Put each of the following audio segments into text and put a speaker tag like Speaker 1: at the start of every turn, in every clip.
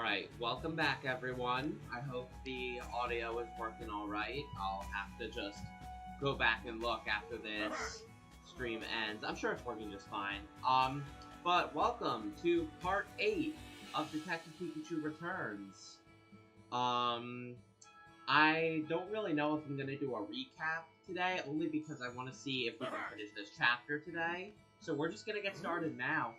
Speaker 1: Alright, welcome back everyone. I hope the audio is working alright. I'll have to just go back and look after this stream ends. I'm sure it's working just fine. But welcome to part 8 of Detective Pikachu Returns. I don't really know if I'm gonna do a recap today, only because I want to see if we can finish this chapter today. So we're just gonna get started now.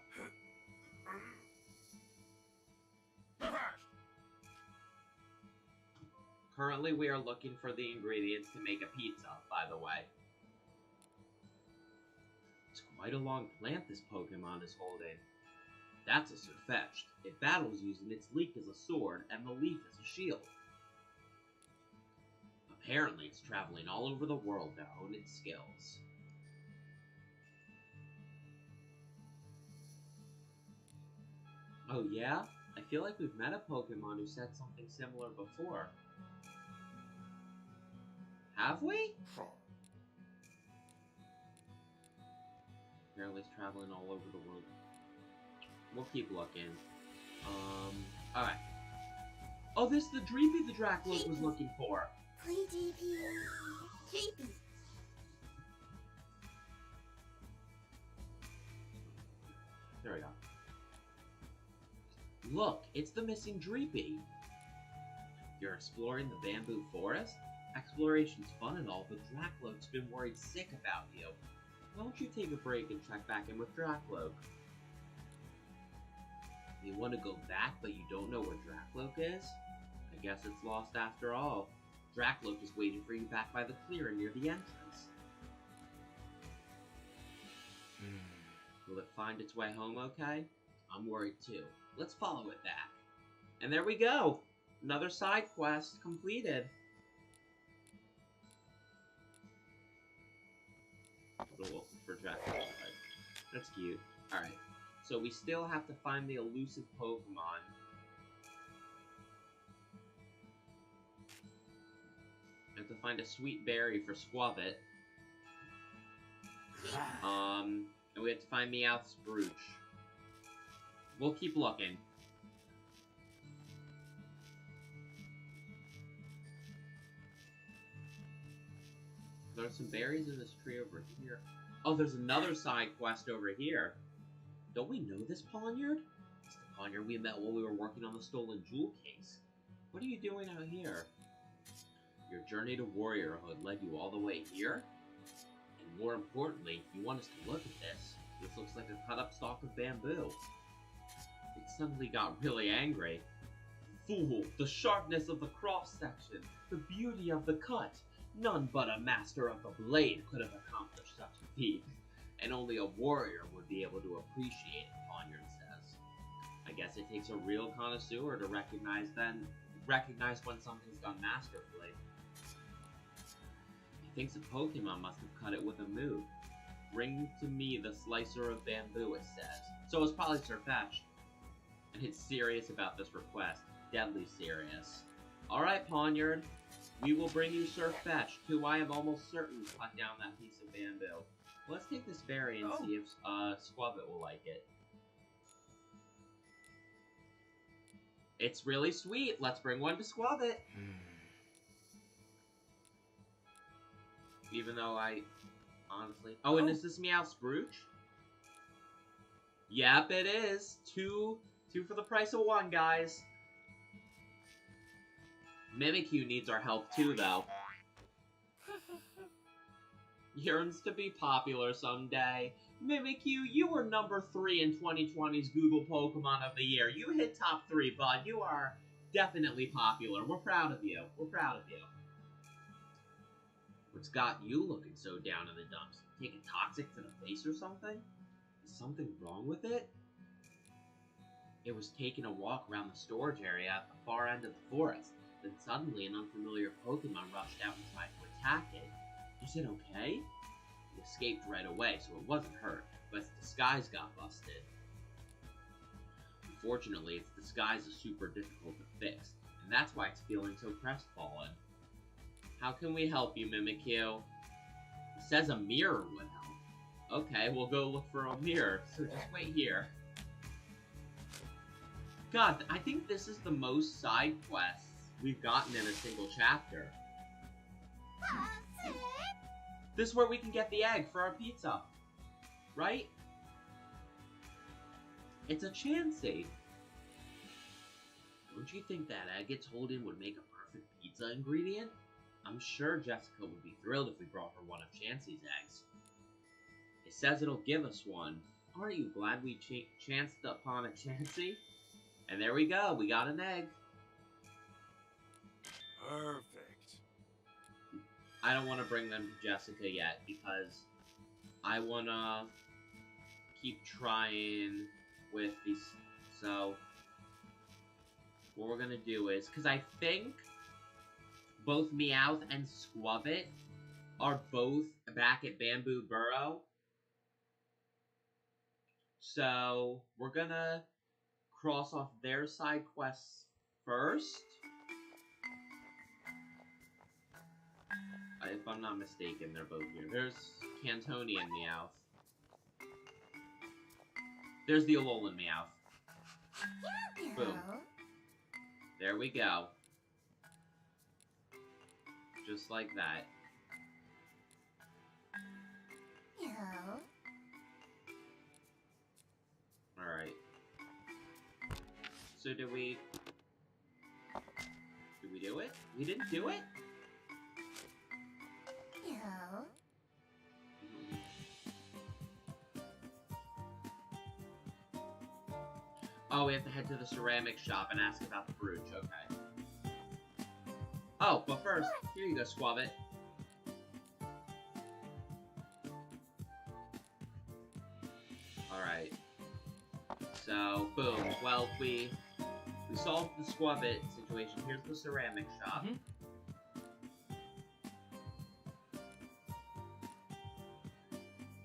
Speaker 1: Currently, we are looking for the ingredients to make a pizza, by the way. It's quite a long plant this Pokemon is holding. That's a Sirfetch'd. It battles using its leaf as a sword and the leaf as a shield. Apparently, it's traveling all over the world to hone its skills. Oh yeah? I feel like we've met a Pokemon who said something similar before. Have we? Apparently it's traveling all over the world. We'll keep looking. Alright. Oh, this is the Dreepy the Dracloak was looking for. There we go. Look, it's the missing Dreepy. You're exploring the bamboo forest? Exploration's fun and all, but Dracloak's been worried sick about you. Why don't you take a break and check back in with Dracloak? You want to go back, but you don't know where Dracloak is? I guess it's lost after all. Dracloak is waiting for you back by the clearing near the entrance. Will it find its way home okay? I'm worried too. Let's follow it back. And there we go! Another side quest completed. For Dracloak. That's cute. Alright. So we still have to find the elusive Pokemon. We have to find a sweet berry for Squavit. And we have to find Meowth's Brooch. We'll keep looking. There's some berries in this tree over here. Oh, there's another side quest over here. Don't we know this Pawniard? It's the Pawniard we met while we were working on the stolen jewel case. What are you doing out here? Your journey to warriorhood led you all the way here? And more importantly, you want us to look at this. This looks like a cut-up stalk of bamboo. It suddenly got really angry. Fool! The sharpness of the cross-section! The beauty of the cut! None but a master of the blade could have accomplished such a feat, and only a warrior would be able to appreciate it, Pawniard says. I guess it takes a real connoisseur to recognize when something's done masterfully. He thinks a Pokemon must have cut it with a move. Bring to me the slicer of bamboo, it says. So it's probably Sirfetch'd. And it's serious about this request. Deadly serious. Alright, Pawniard. We will bring you Sirfetch'd, who I am almost certain cut down that piece of bamboo. Let's take this berry and see if Squavit will like it. It's really sweet. Let's bring one to Squavit. Even though I honestly... Oh, and is this Meowth's Brooch? Yep, it is. Two for the price of one, guys. Mimikyu needs our help too, though. Yearns to be popular someday. Mimikyu, you were number 3 in 2020's Google Pokemon of the Year. You hit top 3, bud. You are definitely popular. We're proud of you. We're proud of you. What's got you looking so down in the dumps? Taking toxic to the face or something? Is something wrong with it? It was taking a walk around the storage area at the far end of the forest. Then suddenly an unfamiliar Pokemon rushed out and tried to attack it. Is it okay? It escaped right away, so it wasn't hurt, but its disguise got busted. Unfortunately, its disguise is super difficult to fix, and that's why it's feeling so crestfallen. How can we help you, Mimikyu? It says a mirror would help. Okay, we'll go look for a mirror, so just wait here. God, I think this is the most side quests we've gotten in a single chapter. This is where we can get the egg for our pizza. Right? It's a Chansey. Don't you think that egg it's holding would make a perfect pizza ingredient? I'm sure Jessica would be thrilled if we brought her one of Chansey's eggs. It says it'll give us one. Aren't you glad we chanced upon a Chansey? And there we go, we got an egg.
Speaker 2: Perfect.
Speaker 1: I don't want to bring them to Jessica yet because I want to keep trying with these. So, what we're going to do is, because I think both Meowth and Squabbit are both back at Bamboo Burrow. So, we're going to cross off their side quests first. If I'm not mistaken, they're both here. There's Cantoni and Meowth. There's the Alolan Meowth. Boom. There we go. Just like that. Alright. So did we do it? We didn't do it? Oh, we have to head to the ceramic shop and ask about the brooch. Okay. Oh, but first, here you go, Squabbit. Alright. So, boom. Well, we solved the Squabbit situation. Here's the ceramic shop.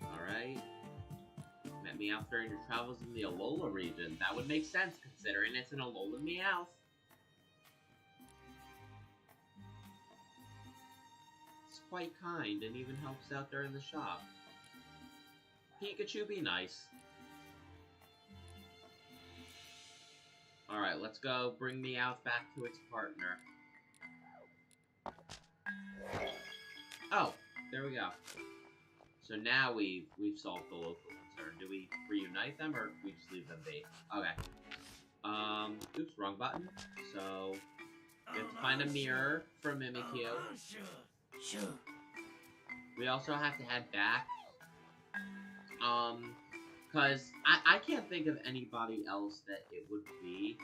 Speaker 1: Alright. Met Meowth during your travels in the Alola region. That would make sense, considering it's an Alolan Meowth. It's quite kind, and even helps out during the shop. Pikachu, be nice. Alright, let's go bring Meowth back to its partner. Oh, there we go. So now we've solved the local concern. Do we reunite them, or do we just leave them be? Okay. Oops, wrong button. So, we have to find a mirror for Mimikyu. We also have to head back. Because I can't think of anybody else that it would be.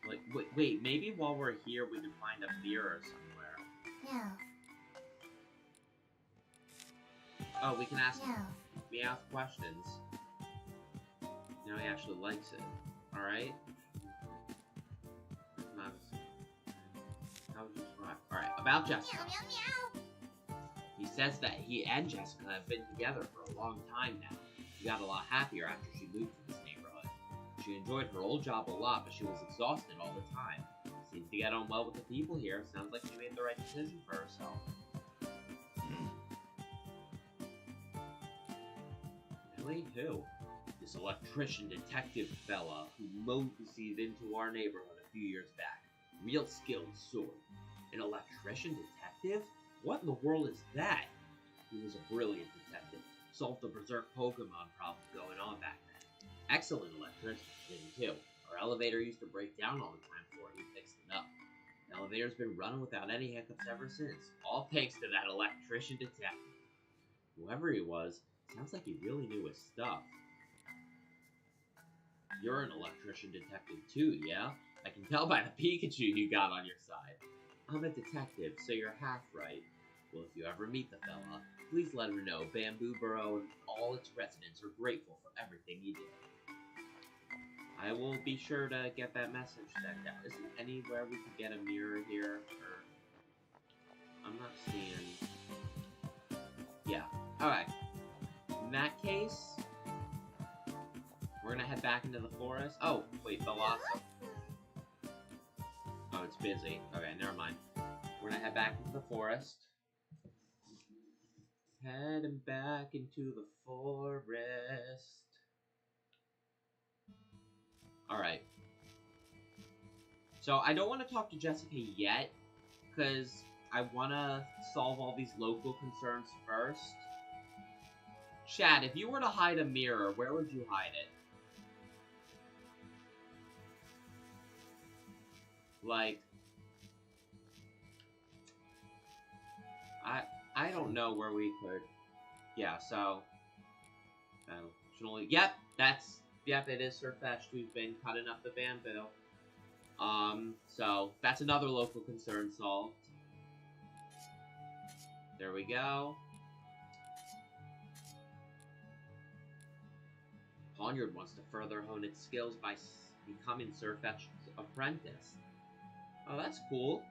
Speaker 1: Like, wait, maybe while we're here we can find a mirror somewhere.
Speaker 3: Yeah.
Speaker 1: Oh, we can ask Meowth questions. Now he actually likes it. Alright? How would you describe? Alright, about Jessica. He says that he and Jessica have been together for a long time now. She got a lot happier after she moved to this neighborhood. She enjoyed her old job a lot, but she was exhausted all the time. Seems to get on well with the people here. Sounds like she made the right decision for herself. Really? Who? This electrician detective fella who moseyed into our neighborhood a few years back. Real skilled sword. An electrician detective? What in the world is that? He was a brilliant detective. Solved the berserk Pokemon problem going on back then. Excellent electrician, too. Our elevator used to break down all the time before he fixed it up. The elevator's been running without any hiccups ever since. All thanks to that electrician detective. Whoever he was, sounds like he really knew his stuff. You're an electrician detective too, yeah? I can tell by the Pikachu you got on your side. I'm a detective, so you're half right. Well, if you ever meet the fella, please let him know Bamboo Burrow and all its residents are grateful for everything he did. I will be sure to get that message sent out. Is there anywhere we could get a mirror here? Or... I'm not seeing... Yeah. Alright. In that case... We're gonna head back into the forest. Oh, wait, Veloso. Oh, it's busy. Okay, never mind. We're gonna head back into the forest. Heading back into the forest. Alright. So I don't want to talk to Jessica yet, because I want to solve all these local concerns first. Chad, if you were to hide a mirror, where would you hide it? Like, I don't know where we could. Yeah, so yep, it is Sir Fetched who's been cutting up the bamboo. So that's another local concern solved. There we go. Poniard wants to further hone its skills by becoming Sir Fetch's apprentice. Oh, that's cool.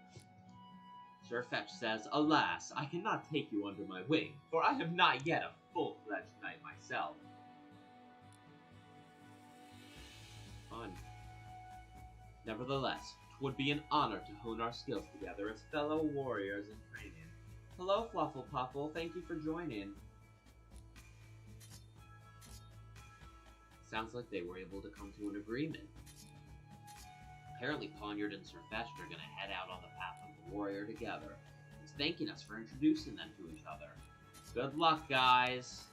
Speaker 1: Sir Fetch says, "Alas, I cannot take you under my wing, for I am not yet a full-fledged knight myself." Fun. Nevertheless, 'twould be an honor to hone our skills together as fellow warriors in training. Hello, Flufflepuffle. Thank you for joining. Sounds like they were able to come to an agreement. Apparently, Poniard and Sir Fetch are going to head out on the path of the warrior together. He's thanking us for introducing them to each other. Good luck, guys.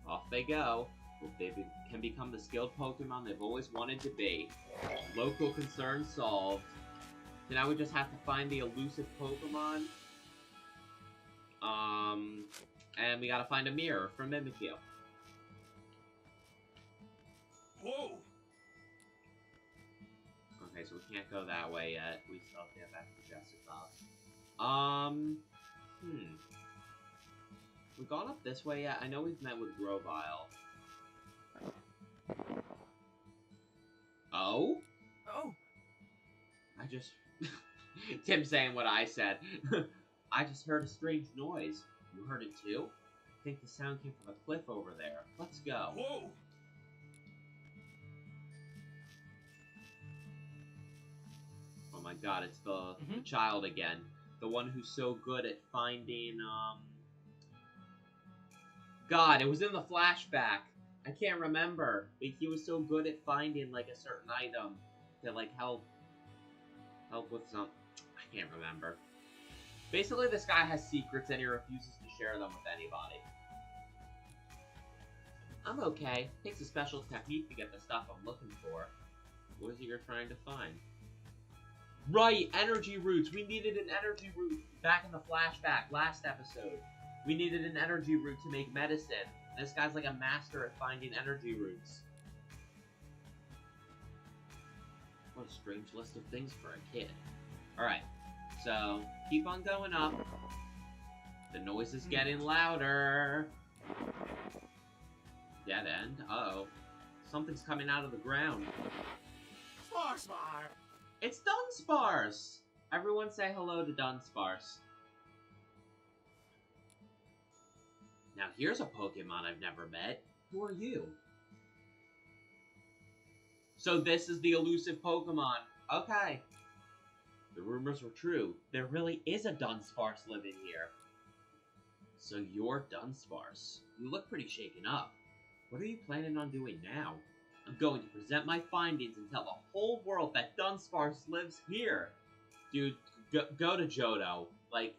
Speaker 1: Off they go. Hope they can become the skilled Pokemon they've always wanted to be. Local concern solved. So now we just have to find the elusive Pokemon. And we gotta find a mirror for Mimikyu.
Speaker 2: Whoa!
Speaker 1: Okay, so we can't go that way yet. We still have to get back to Jessica. We've gone up this way yet? I know we've met with Grovyle. Oh?
Speaker 2: Oh!
Speaker 1: I just... Tim saying what I said. I just heard a strange noise. You heard it too? I think the sound came from a cliff over there. Let's go.
Speaker 2: Whoa!
Speaker 1: Oh my god, it's the child again. The one who's so good at finding, God, it was in the flashback. I can't remember. But he was so good at finding, like, a certain item to, like, help with some... I can't remember. Basically, this guy has secrets and he refuses to share them with anybody. I'm okay. Takes a special technique to get the stuff I'm looking for. What is it you're trying to find? Right! Energy roots! We needed an energy root back in the flashback, last episode. We needed an energy root to make medicine. This guy's like a master at finding energy roots. What a strange list of things for a kid. Alright, so keep on going up. The noise is getting louder. Dead end? Uh-oh. Something's coming out of the ground.
Speaker 2: Sparspar!
Speaker 1: It's Dunsparce! Everyone say hello to Dunsparce. Now here's a Pokemon I've never met. Who are you? So this is the elusive Pokemon. Okay. The rumors were true. There really is a Dunsparce living here. So you're Dunsparce. You look pretty shaken up. What are you planning on doing now? I'm going to present my findings and tell the whole world that Dunsparce lives here. Dude, go to Johto. Like,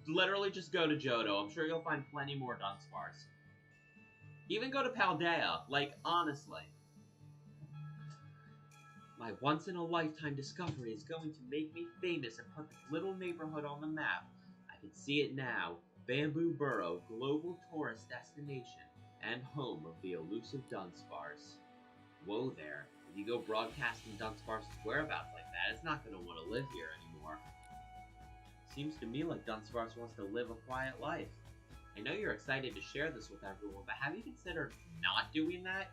Speaker 1: literally just go to Johto. I'm sure you'll find plenty more Dunsparce. Even go to Paldea. Like, honestly. My once-in-a-lifetime discovery is going to make me famous and put this little neighborhood on the map. I can see it now. Bamboo Burrow, global tourist destination, and home of the elusive Dunsparce. Whoa there. If you go broadcasting Dunsparce's whereabouts like that, it's not going to want to live here anymore. Seems to me like Dunsparce wants to live a quiet life. I know you're excited to share this with everyone, but have you considered not doing that?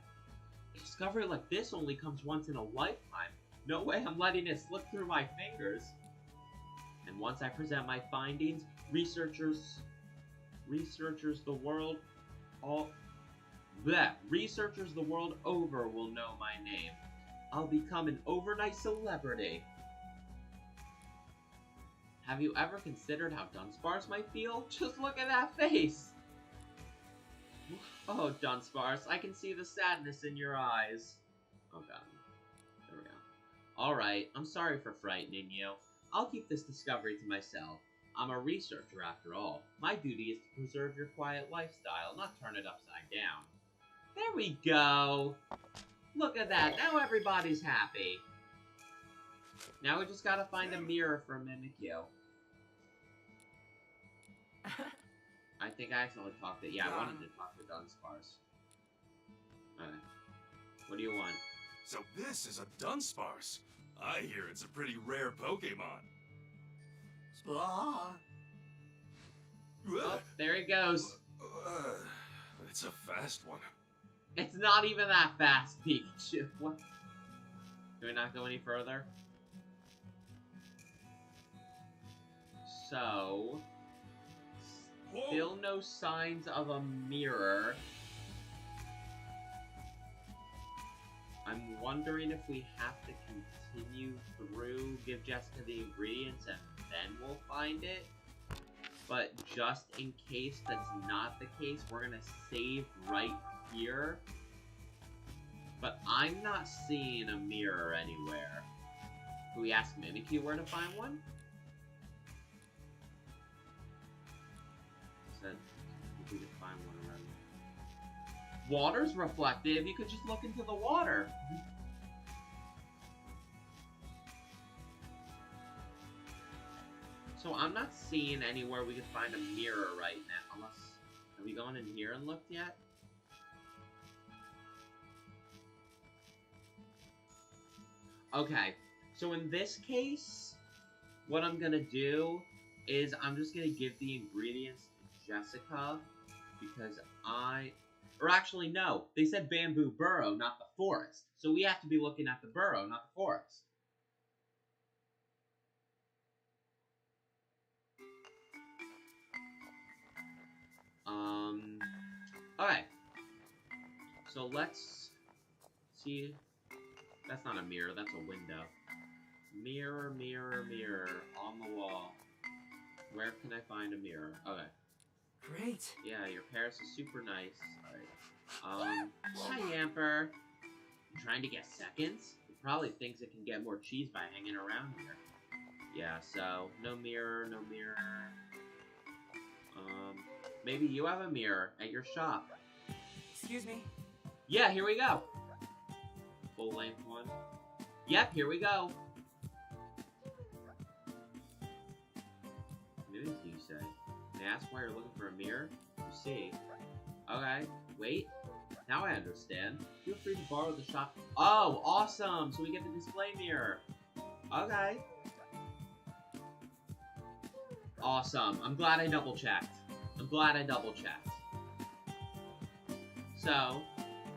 Speaker 1: A discovery like this only comes once in a lifetime. No way I'm letting it slip through my fingers. And once I present my findings, researchers the world over will know my name. I'll become an overnight celebrity. Have you ever considered how Dunsparce might feel? Just look at that face! Oh, Dunsparce, I can see the sadness in your eyes. Oh god. There we go. Alright, I'm sorry for frightening you. I'll keep this discovery to myself. I'm a researcher after all. My duty is to preserve your quiet lifestyle, not turn it upside down. There we go! Look at that, now everybody's happy. Now we just gotta find a mirror for Mimikyu. I think I accidentally talked to... Yeah, I wanted to talk to Dunsparce. Okay. What do you want?
Speaker 2: So this is a Dunsparce. I hear it's a pretty rare Pokemon.
Speaker 3: Splah.
Speaker 1: Oh, there he goes.
Speaker 2: It's a fast one.
Speaker 1: It's not even that fast, Pikachu. What? Do we not go any further? So...
Speaker 2: Whoa.
Speaker 1: Still no signs of a mirror. I'm wondering if we have to continue through, give Jessica the ingredients, and then we'll find it. But just in case that's not the case, we're gonna save right here. But I'm not seeing a mirror anywhere. Can we ask Mimikyu where to find one? Said we could find one around. Water's reflective. You could just look into the water. So I'm not seeing anywhere we could find a mirror right now. Unless, have we gone in here and looked yet? Okay, so in this case, what I'm gonna do is I'm just gonna give the ingredients to Jessica because or actually no, they said bamboo burrow, not the forest. So we have to be looking at the burrow, not the forest. Okay. So let's see. That's not a mirror, that's a window. Mirror, mirror, mirror on the wall. Where can I find a mirror? Okay.
Speaker 3: Great.
Speaker 1: Yeah, your Paris is super nice. Alright. Hi, Yamper. You trying to get seconds? It probably thinks it can get more cheese by hanging around here. Yeah, so, no mirror, no mirror. Maybe you have a mirror at your shop.
Speaker 3: Excuse me.
Speaker 1: Yeah, here we go. Full length one. Yep, here we go. What do you say? May I ask why you're looking for a mirror? You see. Okay, wait. Now I understand. Feel free to borrow the shop. Oh, awesome! So we get the display mirror. Okay. Awesome. I'm glad I double checked. So,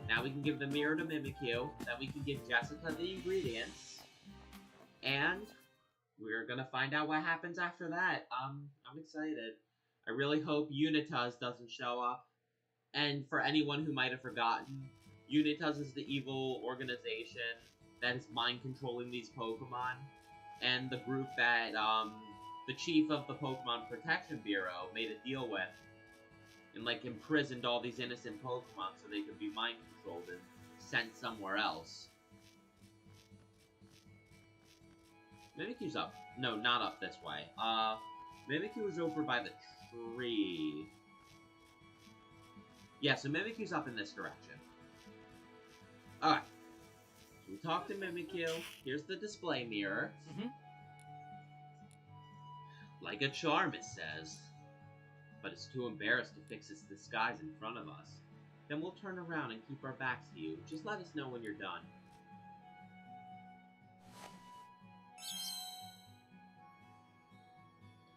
Speaker 1: now we can give the mirror to Mimikyu. Then we can give Jessica the ingredients. And we're gonna find out what happens after that. I'm excited. I really hope Unitas doesn't show up. And for anyone who might have forgotten, Unitas is the evil organization that is mind-controlling these Pokemon. And the group that, the chief of the Pokemon Protection Bureau made a deal with. And, like, imprisoned all these innocent Pokemon so they could be mind-controlled and sent somewhere else. Mimikyu's up. No, not up this way. Mimikyu is over by the tree. Yeah, so Mimikyu's up in this direction. Alright. So we talked to Mimikyu. Here's the display mirror. Like a charm, it says. But it's too embarrassed to fix its disguise in front of us. Then we'll turn around and keep our backs to you. Just let us know when you're done.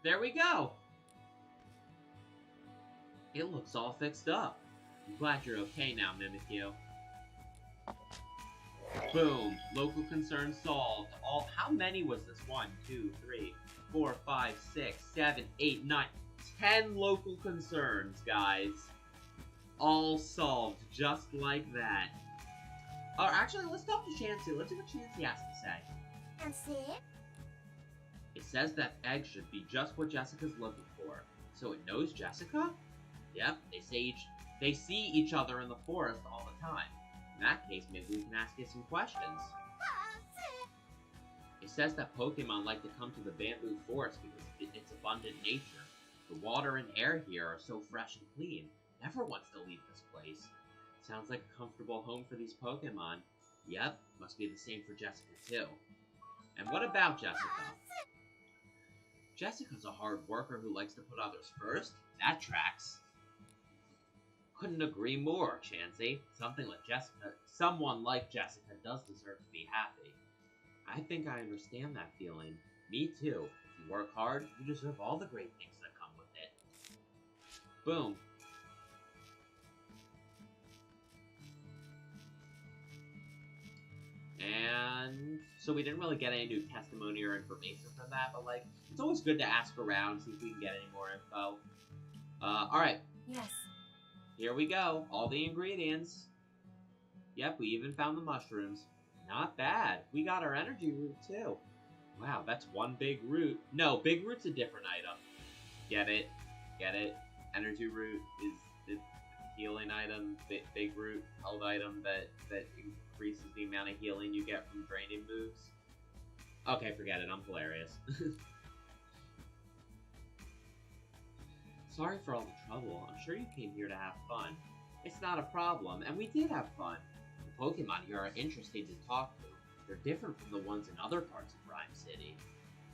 Speaker 1: There we go! It looks all fixed up. I'm glad you're okay now, Mimikyu. Boom! Local concern solved. How many was this? 1, 2, 3, 4, 5, 6, 7, 8, 9, 10 local concerns, guys. All solved, just like that. Or actually, let's talk to Chansey. Let's see what Chansey has to say.
Speaker 4: And see?
Speaker 1: It says that egg should be just what Jessica's looking for. So it knows Jessica? Yep, They see each other in the forest all the time. In that case, maybe we can ask it some questions. It says that Pokemon like to come to the bamboo forest because of its abundant nature. The water and air here are so fresh and clean. Never wants to leave this place. Sounds like a comfortable home for these Pokemon. Yep, must be the same for Jessica too. And what about Jessica? Jessica's a hard worker who likes to put others first. That tracks. Couldn't agree more, Chansey. Someone like Jessica does deserve to be happy. I think I understand that feeling. Me too. If you work hard, you deserve all the great things that come with it. Boom. And so we didn't really get any new testimony or information from that, but like, it's always good to ask around, see if we can get any more info. Alright.
Speaker 3: Yes.
Speaker 1: Here we go. All the ingredients. Yep, we even found the mushrooms. Not bad. We got our energy root too. Wow, that's one big root. No, big root's a different item. Get it? Get it? Energy root is the healing item. Big root, held item that increases the amount of healing you get from draining moves. Okay, forget it. I'm hilarious. Sorry for all the trouble. I'm sure you came here to have fun. It's not a problem, and we did have fun. The Pokemon here are interesting to talk to. They're different from the ones in other parts of Rhyme City.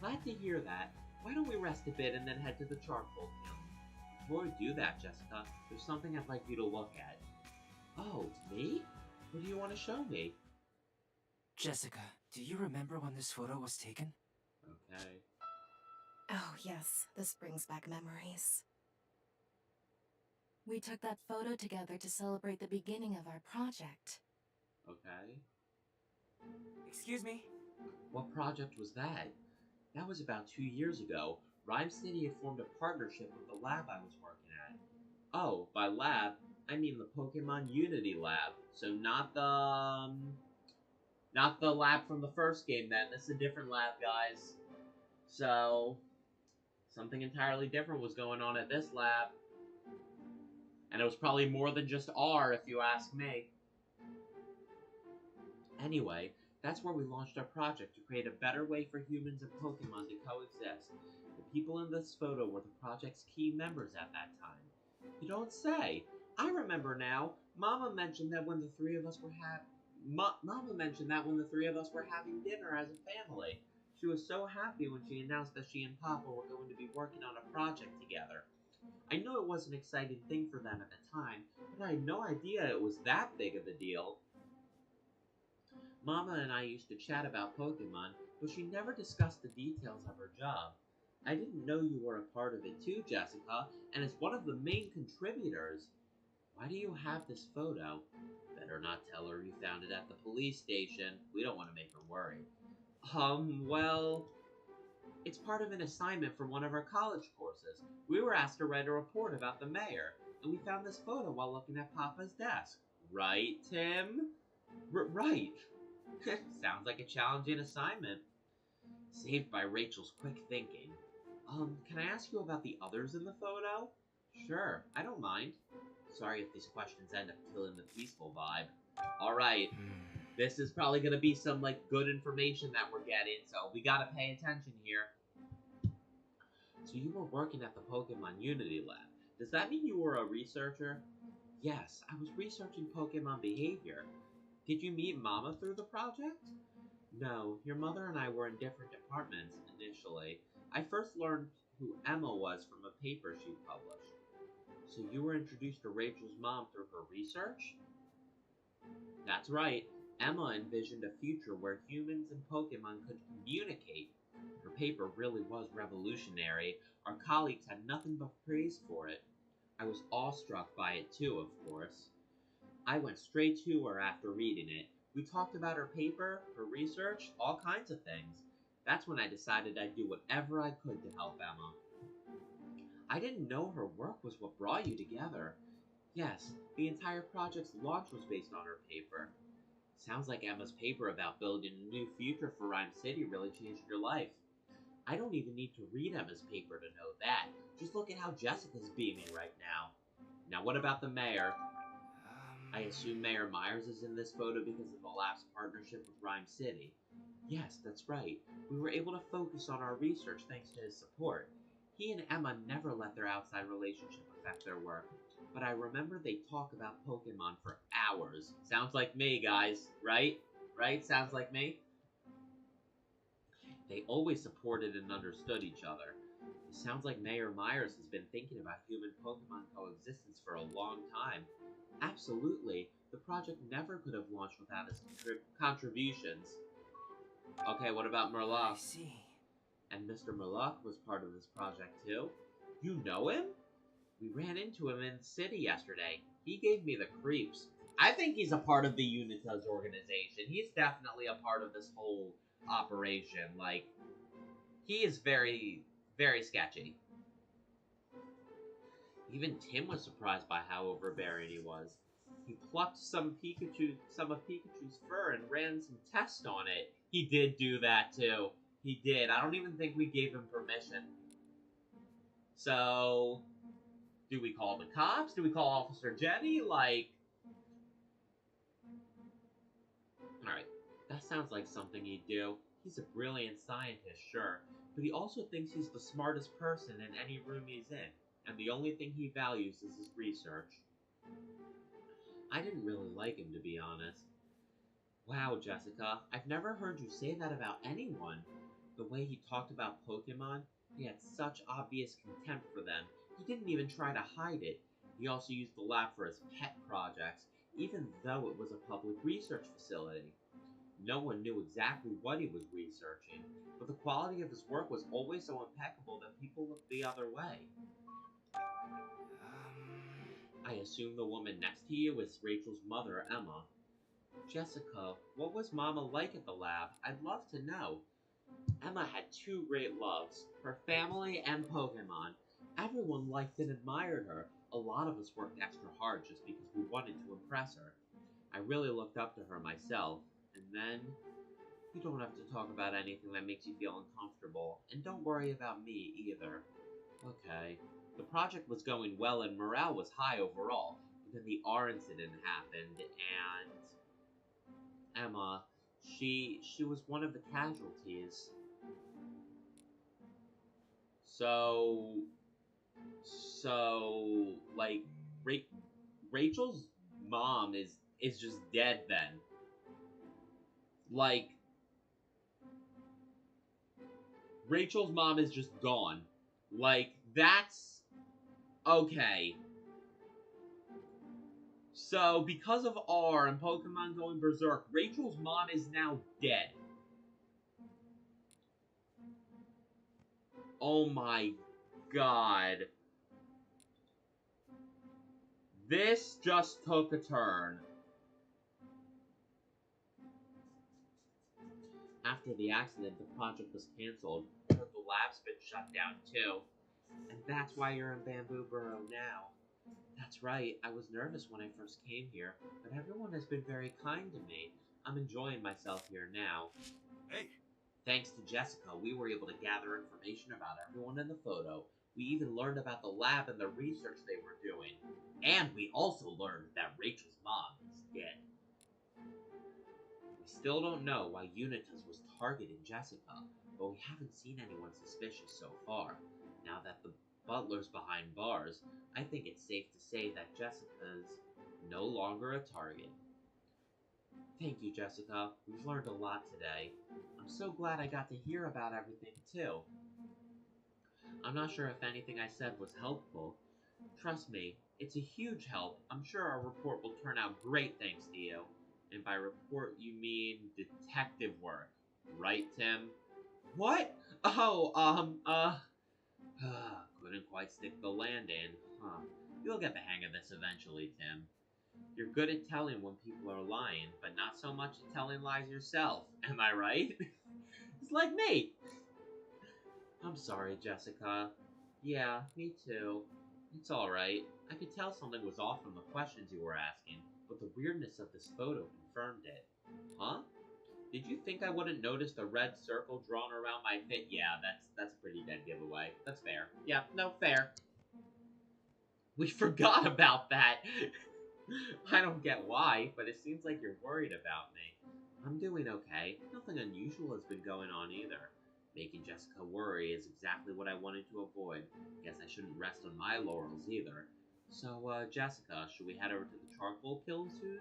Speaker 1: Glad to hear that. Why don't we rest a bit and then head to the charcoal kiln? Before we do that, Jessica, there's something I'd like you to look at. Oh, it's me? What do you want to show me?
Speaker 3: Jessica, do you remember when this photo was taken?
Speaker 1: Okay.
Speaker 4: Oh, yes. This brings back memories.
Speaker 5: We took that photo together to celebrate the beginning of our project.
Speaker 1: Okay.
Speaker 3: Excuse me?
Speaker 1: What project was that? That was about 2 years ago. Rhyme City had formed a partnership with the lab I was working at. Oh, by lab, I mean the Pokemon Unity Lab. So not the lab from the first game then. This is a different lab, guys. So, something entirely different was going on at this lab. And it was probably more than just R, if you ask me. Anyway, that's where we launched our project to create a better way for humans and Pokemon to coexist. The people in this photo were the project's key members at that time. You don't say. I remember now. Mama mentioned that when the three of us were having dinner as a family. She was so happy when she announced that she and Papa were going to be working on a project together. I know it was an exciting thing for them at the time, but I had no idea it was that big of a deal. Mama and I used to chat about Pokemon, but she never discussed the details of her job. I didn't know you were a part of it too, Jessica, and as one of the main contributors. Why do you have this photo? Better not tell her you found it at the police station. We don't want to make her worry. Well, it's part of an assignment for one of our college courses. We were asked to write a report about the mayor, and we found this photo while looking at Papa's desk. Right, Tim? Right. Sounds like a challenging assignment. Saved by Rachel's quick thinking. Can I ask you about the others in the photo? Sure, I don't mind. Sorry if these questions end up killing the peaceful vibe. Alright, this is probably gonna be some, like, good information that we're getting, so we gotta pay attention here. So you were working at the Pokemon Unity Lab. Does that mean you were a researcher? Yes, I was researching Pokemon behavior. Did you meet Mama through the project? No, your mother and I were in different departments initially. I first learned who Emma was from a paper she published. So you were introduced to Rachel's mom through her research? That's right. Emma envisioned a future where humans and Pokemon could communicate. Her paper really was revolutionary. Our colleagues had nothing but praise for it. I was awestruck by it too, of course. I went straight to her after reading it. We talked about her paper, her research, all kinds of things. That's when I decided I'd do whatever I could to help Emma. I didn't know her work was what brought you together. Yes, the entire project's launch was based on her paper. Sounds like Emma's paper about building a new future for Rhyme City really changed your life. I don't even need to read Emma's paper to know that. Just look at how Jessica's beaming right now. Now what about the mayor? I assume Mayor Myers is in this photo because of the lab's partnership with Rhyme City. Yes, that's right. We were able to focus on our research thanks to his support. He and Emma never let their outside relationship affect their work, but I remember they talk about Pokemon for hours. Sounds like me, guys, right? Right? Sounds like me? They always supported and understood each other. It sounds like Mayor Myers has been thinking about human-Pokemon coexistence for a long time. Absolutely. The project never could have launched without his contributions. Okay, what about
Speaker 3: I
Speaker 1: Murloc?
Speaker 3: see.
Speaker 1: And Mr. Murloc was part of this project too? You know him? We ran into him in the city yesterday. He gave me the creeps. I think he's a part of the Unitas organization. He's definitely a part of this whole operation. Like, he is very, very sketchy. Even Tim was surprised by how overbearing he was. He plucked some of Pikachu's fur and ran some tests on it. He did do that too. He did. I don't even think we gave him permission. So, do we call the cops? Do we call Officer Jenny? Like, alright, that sounds like something he'd do. He's a brilliant scientist, sure, but he also thinks he's the smartest person in any room he's in, and the only thing he values is his research. I didn't really like him, to be honest. Wow, Jessica, I've never heard you say that about anyone. The way he talked about Pokemon, he had such obvious contempt for them. He didn't even try to hide it. He also used the lab for his pet projects, even though it was a public research facility. No one knew exactly what he was researching, but the quality of his work was always so impeccable that people looked the other way. I assume the woman next to you is Rachel's mother, Emma. Jessica, what was Mama like at the lab? I'd love to know. Emma had two great loves, her family and Pokemon. Everyone liked and admired her. A lot of us worked extra hard just because we wanted to impress her. I really looked up to her myself, and then... You don't have to talk about anything that makes you feel uncomfortable, and don't worry about me either. Okay. The project was going well and morale was high overall, but then the R incident happened, and Emma, she was one of the casualties. So, like, Rachel's mom is just dead then. Like, Rachel's mom is just gone. Like, that's... Okay. So, because of R and Pokemon going berserk, Rachel's mom is now dead. Oh my god. This just took a turn. After the accident, the project was cancelled, but the lab's been shut down too. And that's why you're in Bamboo Burrow now. That's right, I was nervous when I first came here, but everyone has been very kind to me. I'm enjoying myself here now.
Speaker 2: Hey,
Speaker 1: Thanks to Jessica, we were able to gather information about everyone in the photo. We even learned about the lab and the research they were doing. And we also learned that Rachel's mom is dead. We still don't know why Unitas was targeting Jessica, but we haven't seen anyone suspicious so far. Now that the butler's behind bars, I think it's safe to say that Jessica's no longer a target. Thank you, Jessica. We've learned a lot today. I'm so glad I got to hear about everything, too. I'm not sure if anything I said was helpful. Trust me, it's a huge help. I'm sure our report will turn out great thanks to you. And by report, you mean detective work. Right, Tim? What? Oh, couldn't quite stick the landing. Huh. You'll get the hang of this eventually, Tim. You're good at telling when people are lying, but not so much at telling lies yourself. Am I right? It's like me! I'm sorry, Jessica. Yeah, me too. It's alright. I could tell something was off from the questions you were asking, but the weirdness of this photo confirmed it. Huh? Did you think I wouldn't notice the red circle drawn around my Yeah, that's a pretty dead giveaway. That's fair. Yeah, no, fair. We forgot about that. I don't get why, but it seems like you're worried about me. I'm doing okay. Nothing unusual has been going on either. Making Jessica worry is exactly what I wanted to avoid. Guess I shouldn't rest on my laurels either. So, Jessica, should we head over to the charcoal kiln soon?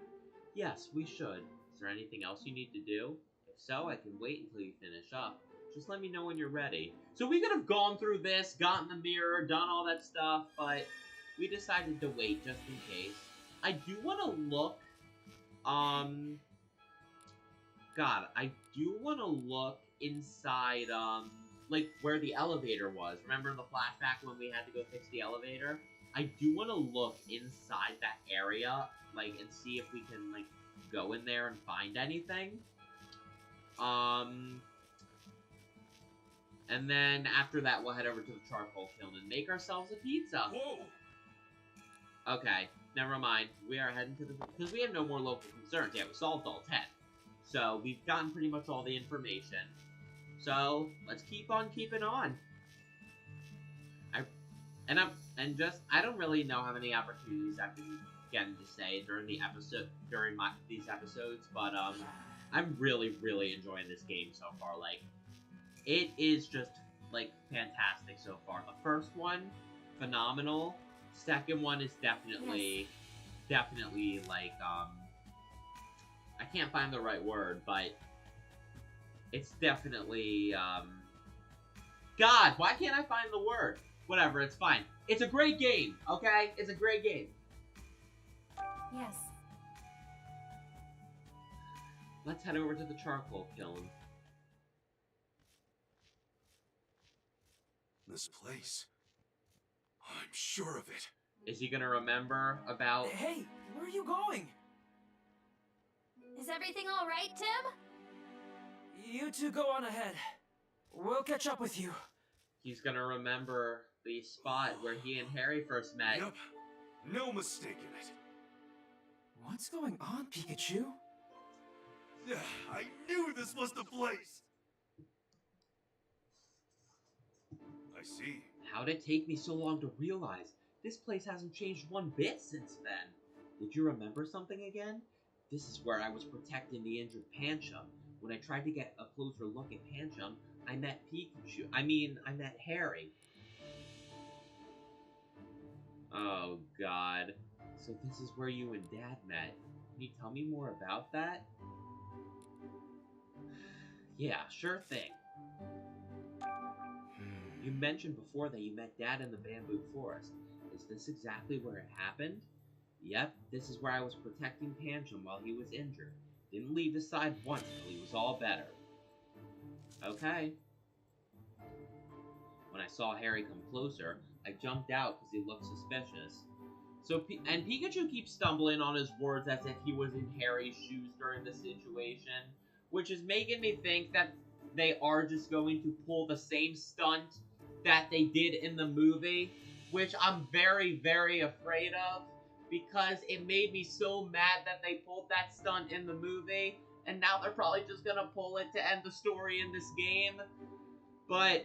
Speaker 1: Yes, we should. Is there anything else you need to do? If so, I can wait until you finish up. Just let me know when you're ready. So we could have gone through this, gotten the mirror, done all that stuff, but we decided to wait just in case. I do want to look, God, I do want to look inside, like, where the elevator was. Remember in the flashback when we had to go fix the elevator? I do want to look inside that area, like, and see if we can, like, go in there and find anything. And then after that, we'll head over to the charcoal kiln and make ourselves a pizza.
Speaker 2: Whoa!
Speaker 1: Okay, never mind. We are heading to the... Because we have no more local concerns. Yeah, we solved all 10. So, we've gotten pretty much all the information. So, let's keep on keeping on. I don't really know how many opportunities I've been getting to say during these episodes, but, I'm really, really enjoying this game so far. Like, it is just, like, fantastic so far. The first one, phenomenal. Second one is definitely, like, I can't find the right word, but it's definitely, God, why can't I find the word? Whatever, it's fine. It's a great game, okay? It's a great game.
Speaker 4: Yes.
Speaker 1: Let's head over to the charcoal kiln.
Speaker 2: This place. I'm sure of it.
Speaker 1: Is he gonna remember about...
Speaker 3: Hey, where are you going?
Speaker 5: Is everything all right, Tim?
Speaker 3: You two go on ahead. We'll catch up with you.
Speaker 1: He's gonna remember the spot where he and Harry first met.
Speaker 2: Yep. No mistaking it.
Speaker 3: What's going on, Pikachu?
Speaker 2: I knew this was the place. I see.
Speaker 1: How'd it take me so long to realize? This place hasn't changed one bit since then. Did you remember something again? This is where I was protecting the injured Pancham. When I tried to get a closer look at Pancham, I met Pikachu. I met Harry. Oh, God. So this is where you and Dad met. Can you tell me more about that? Yeah, sure thing. You mentioned before that you met Dad in the bamboo forest. Is this exactly where it happened? Yep, this is where I was protecting Pancham while he was injured. Didn't leave his side once till he was all better. Okay. When I saw Harry come closer, I jumped out because he looked suspicious. So, and Pikachu keeps stumbling on his words as if he was in Harry's shoes during the situation, which is making me think that they are just going to pull the same stunt that they did in the movie, which I'm very, very afraid of, because it made me so mad that they pulled that stunt in the movie, and now they're probably just gonna pull it to end the story in this game. But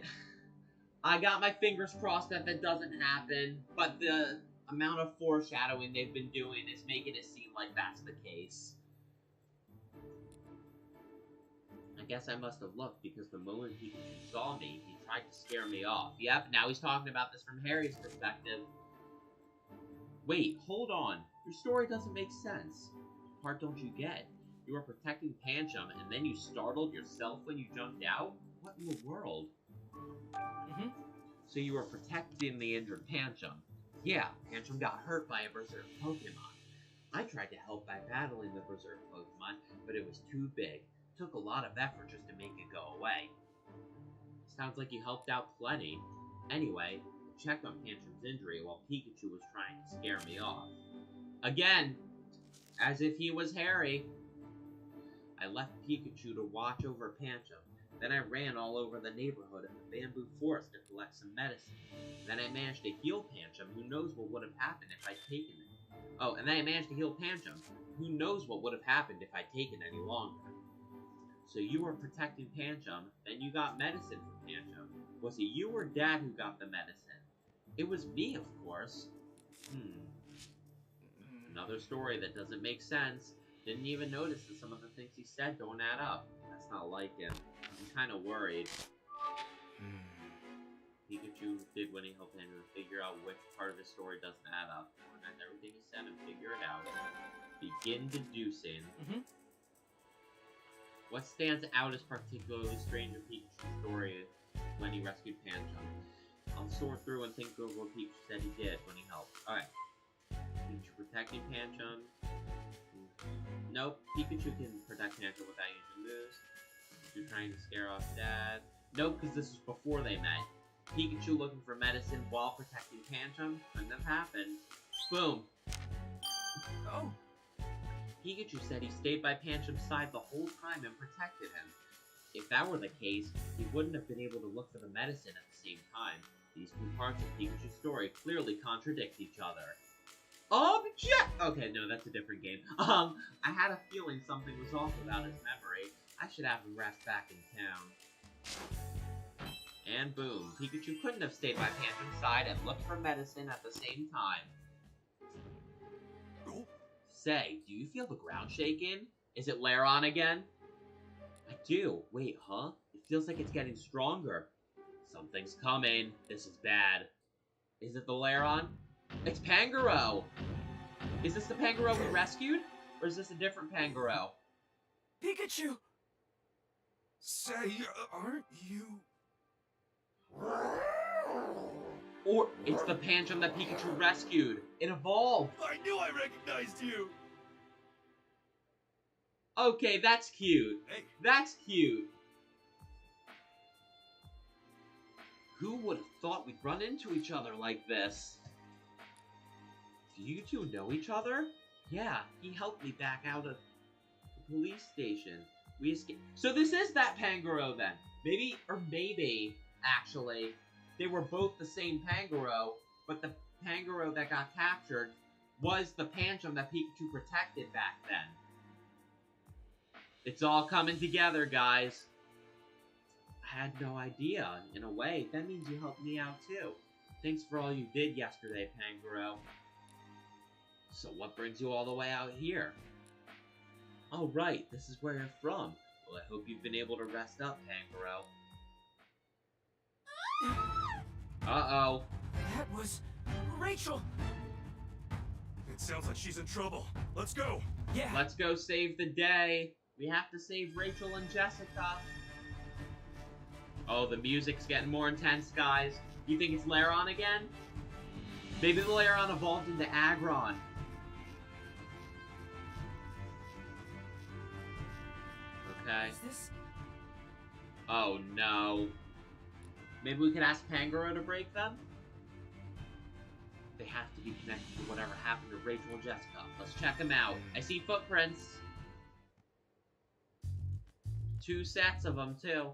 Speaker 1: I got my fingers crossed that that doesn't happen, but the amount of foreshadowing they've been doing is making it seem like that's the case. I guess I must have looked, because the moment Pikachu saw me, he tried to scare me off. Yep, now he's talking about this from Harry's perspective. Wait, hold on. Your story doesn't make sense. What part don't you get? You were protecting Pancham, and then you startled yourself when you jumped out? What in the world? So you were protecting the injured Pancham. Yeah, Pancham got hurt by a Berserk Pokemon. I tried to help by battling the Berserk Pokemon, but it was too big. It took a lot of effort just to make it go away. Sounds like you helped out plenty. Anyway, I checked on Pancham's injury while Pikachu was trying to scare me off. Again, as if he was Harry. I left Pikachu to watch over Pancham. Then I ran all over the neighborhood in the bamboo forest to collect some medicine. Then I managed to heal Pancham. Who knows what would have happened if I'd taken it? Oh, and then I managed to heal Pancham. Who knows what would have happened if I'd taken any longer? So you were protecting Pancham, then you got medicine for Pancham. Was it you or Dad who got the medicine? It was me, of course. Another story that doesn't make sense. Didn't even notice that some of the things he said don't add up. That's not like him. I'm kind of worried. Pikachu did when he helped Andrew figure out which part of his story doesn't add up. Organize everything he said and figure it out. Begin deducing. What stands out as particularly strange in Pikachu's story when he rescued Pancham? I'll sort through and think over what Pikachu said he did when he helped. Alright. Pikachu protecting Pancham. Nope. Pikachu can protect Pancham without using moves. Pikachu trying to scare off Dad. Nope, because this was before they met. Pikachu looking for medicine while protecting Pancham. Couldn't have happened. Boom.
Speaker 2: Oh.
Speaker 1: Pikachu said he stayed by Pancham's side the whole time and protected him. If that were the case, he wouldn't have been able to look for the medicine at the same time. These two parts of Pikachu's story clearly contradict each other. Okay, no, that's a different game. I had a feeling something was off about his memory. I should have him rest back in town. And boom, Pikachu couldn't have stayed by Pancham's side and looked for medicine at the same time. Say, do you feel the ground shaking? Is it Lairon again? I do. Wait, huh? It feels like it's getting stronger. Something's coming. This is bad. Is it the Lairon? It's Pangoro! Is this the Pangoro we rescued? Or is this a different Pangoro?
Speaker 3: Pikachu!
Speaker 2: Say, aren't you...
Speaker 1: Or it's the Pancham that Pikachu rescued. It evolved.
Speaker 2: I knew I recognized you!
Speaker 1: Okay, that's cute.
Speaker 2: Hey.
Speaker 1: That's cute. Who would have thought we'd run into each other like this? Do you two know each other? Yeah, he helped me back out of the police station. We escaped. So this is that Pangoro then. Maybe, actually, they were both the same Pangoro, but the Pangoro that got captured was the Pancham that Pikachu protected back then. It's all coming together, guys. I had no idea. In a way, that means you helped me out too. Thanks for all you did yesterday, Pangoro. So what brings you all the way out here? Oh right, this is where you're from. Well, I hope you've been able to rest up, Pangoro. Uh-oh.
Speaker 3: That was... Rachel!
Speaker 2: It sounds like she's in trouble. Let's go!
Speaker 3: Yeah.
Speaker 1: Let's go save the day. We have to save Rachel and Jessica. Oh, the music's getting more intense, guys. You think it's Lairon again? Maybe the Lairon evolved into Aggron. Okay.
Speaker 3: Is this...
Speaker 1: Oh, no. Maybe we could ask Pangoro to break them? They have to be connected to whatever happened to Rachel and Jessica. Let's check them out. I see footprints. 2 sets of them, too.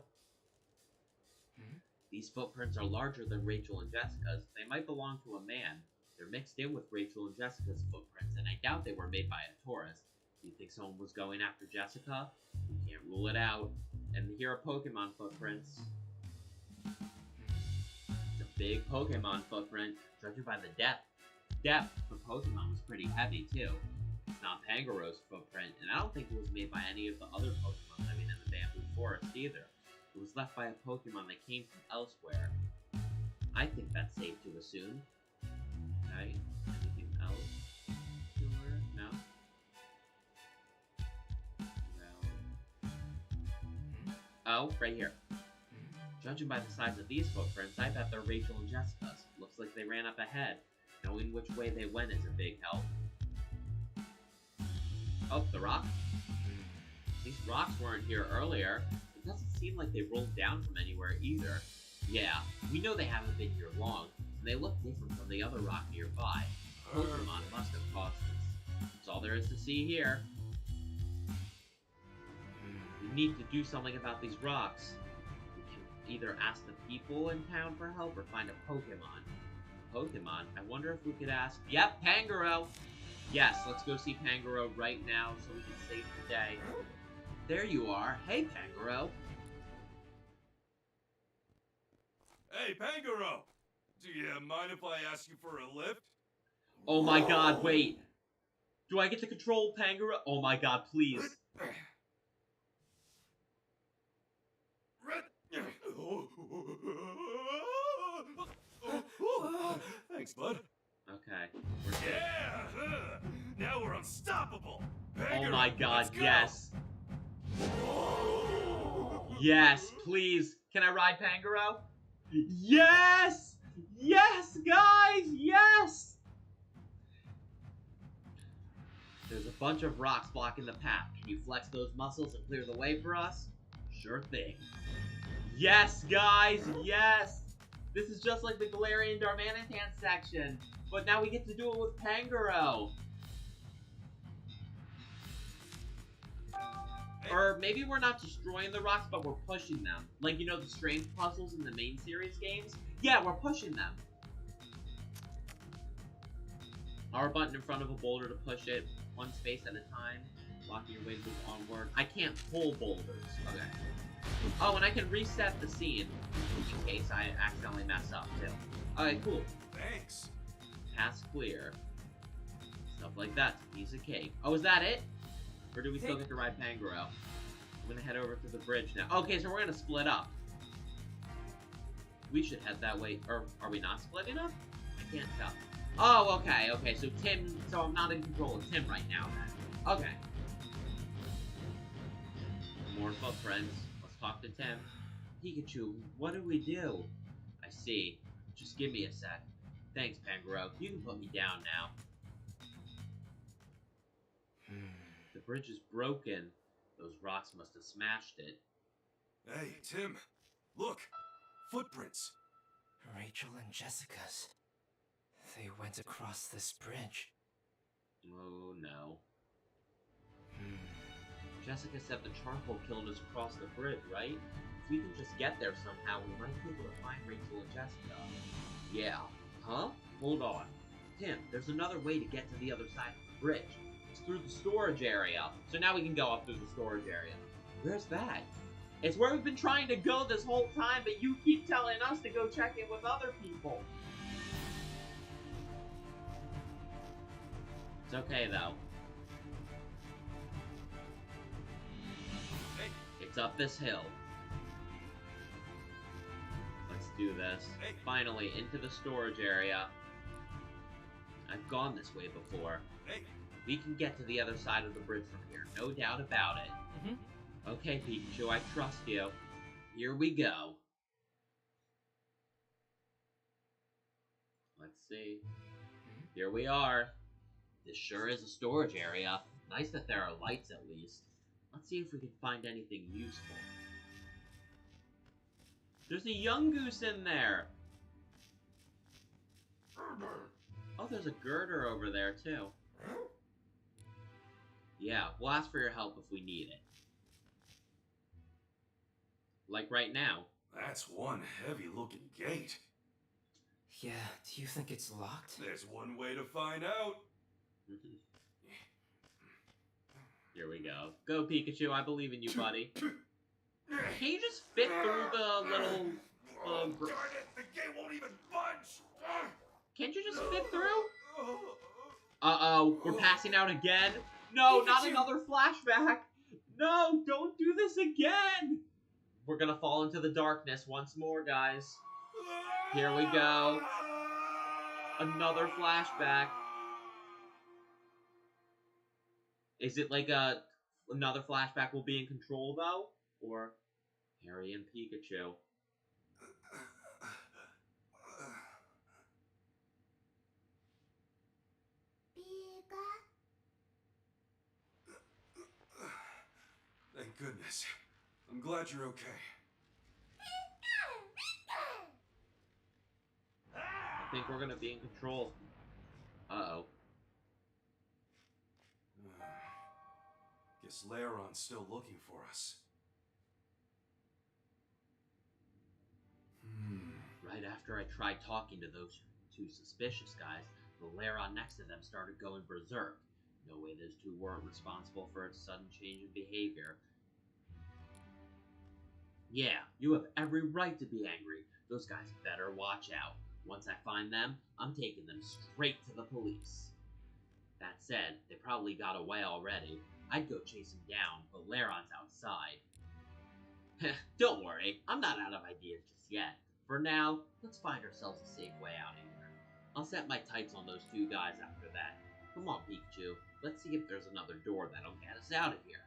Speaker 1: These footprints are larger than Rachel and Jessica's. They might belong to a man. They're mixed in with Rachel and Jessica's footprints, and I doubt they were made by a tourist. Do you think someone was going after Jessica? We can't rule it out. And here are Pokemon footprints. It's a big Pokemon footprint, judging by the depth. Depth for Pokemon was pretty heavy, too. It's not Pangoro's footprint, and I don't think it was made by any of the other Pokemon living in the Bamboo Forest, either. It was left by a Pokemon that came from elsewhere. I think that's safe to assume. Okay, anything else? No? No. Oh, right here. Judging by the size of these footprints, I bet they're Rachel and Jessica's. Looks like they ran up ahead. Knowing which way they went is a big help. Oh, the rock? These rocks weren't here earlier. It doesn't seem like they rolled down from anywhere either. Yeah, we know they haven't been here long, and they look different from the other rock nearby. Pokemon must have caused this. That's all there is to see here. We need to do something about these rocks. We can either ask the people in town for help or find a Pokemon. Pokemon? I wonder if we could ask... Yep, Pangoro! Yes, let's go see Pangoro right now so we can save the day. There you are. Hey, Pangoro.
Speaker 2: Hey, Pangoro! Do you mind if I ask you for a lift?
Speaker 1: Oh my god, wait. Do I get to control Pangoro? Oh my god, please.
Speaker 2: Thanks, bud.
Speaker 1: Okay, we're good.
Speaker 2: Yeah! Now we're unstoppable!
Speaker 1: Oh my god,
Speaker 2: let's go.
Speaker 1: yes. Yes, please. Can I ride Pangoro? Yes! Yes, guys! Yes! There's a bunch of rocks blocking the path. Can you flex those muscles and clear the way for us? Sure thing. Yes, guys! Yes! This is just like the Galarian Darmanitan section, but now we get to do it with Pangoro. Or maybe we're not destroying the rocks, but we're pushing them. Like, you know, the strange puzzles in the main series games? Yeah, we're pushing them. R button in front of a boulder to push it, one space at a time, blocking your way to move onward. I can't pull boulders. Okay. Oh, and I can reset the scene in case I accidentally mess up, too. Okay, cool.
Speaker 2: Thanks.
Speaker 1: Pass clear. Stuff like that. Piece of cake. Oh, is that it? Or do we still get to ride Pangoro? I'm gonna head over to the bridge now. Okay, so we're gonna split up. We should head that way. Or are we not splitting up? I can't tell. Oh, okay, okay. So Tim, so I'm not in control of Tim right now then. Okay. More footprints. Let's talk to Tim. Pikachu, what do we do? I see. Just give me a sec. Thanks, Pangoro. You can put me down now. The bridge is broken. Those rocks must have smashed it.
Speaker 2: Hey, Tim. Look. Footprints.
Speaker 3: Rachel and Jessica's. They went across this bridge.
Speaker 1: Oh, no. Jessica said the charcoal killed us across the bridge, right? If we can just get there somehow, we might be able to find Rachel and Jessica. Yeah. Huh? Hold on. Tim, there's another way to get to the other side of the bridge. It's through the storage area. So now we can go up through the storage area. Where's that? It's where we've been trying to go this whole time, but you keep telling us to go check in with other people. It's okay, though.
Speaker 2: Hey.
Speaker 1: It's up this hill. Let's do this.
Speaker 2: Hey.
Speaker 1: Finally, into the storage area. I've gone this way before.
Speaker 2: Hey.
Speaker 1: We can get to the other side of the bridge from here, no doubt about it. Okay, Pikachu, I trust you. Here we go. Let's see. Here we are. This sure is a storage area. Nice that there are lights at least. Let's see if we can find anything useful. There's a young goose in there! Oh, there's a girder over there too. Yeah, we'll ask for your help if we need it. Like right now.
Speaker 2: That's one heavy-looking gate.
Speaker 3: Yeah, do you think it's locked?
Speaker 2: There's one way to find out.
Speaker 1: Here we go. Go, Pikachu. I believe in you, buddy. Can you just fit through the little...
Speaker 2: Darn it! The gate won't even budge!
Speaker 1: Can't you just fit through? Uh-oh. We're passing out again? No, not another flashback! No, don't do this again! We're gonna fall into the darkness once more, guys. Here we go. Another flashback. Is it like another flashback will be in control, though? Or Harry and Pikachu?
Speaker 2: Thank goodness. I'm glad you're okay.
Speaker 1: I think we're gonna be in control. Uh-oh.
Speaker 2: Guess Laron's still looking for us.
Speaker 1: Right after I tried talking to those two suspicious guys, the Laron next to them started going berserk. No way those two weren't responsible for its sudden change in behavior. Yeah, you have every right to be angry. Those guys better watch out. Once I find them, I'm taking them straight to the police. That said, they probably got away already. I'd go chase them down, but Laron's outside. Don't worry, I'm not out of ideas just yet. For now, let's find ourselves a safe way out of here. I'll set my tights on those two guys after that. Come on, Pikachu. Let's see if there's another door that'll get us out of here.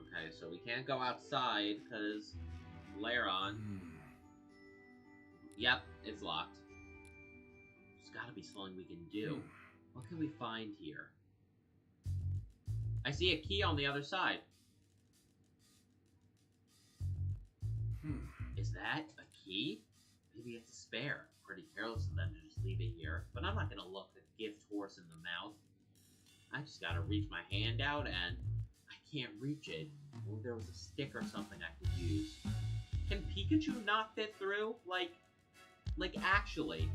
Speaker 1: Okay, so we can't go outside because Laron. Yep, it's locked. There's gotta be something we can do. What can we find here? I see a key on the other side. Is that a key? Maybe it's a spare. Pretty careless of them to just leave it here. But I'm not gonna look a gift horse in the mouth. I just gotta reach my hand out and I can't reach it. Well, there was a stick or something I could use. Can Pikachu not fit through? Like actually.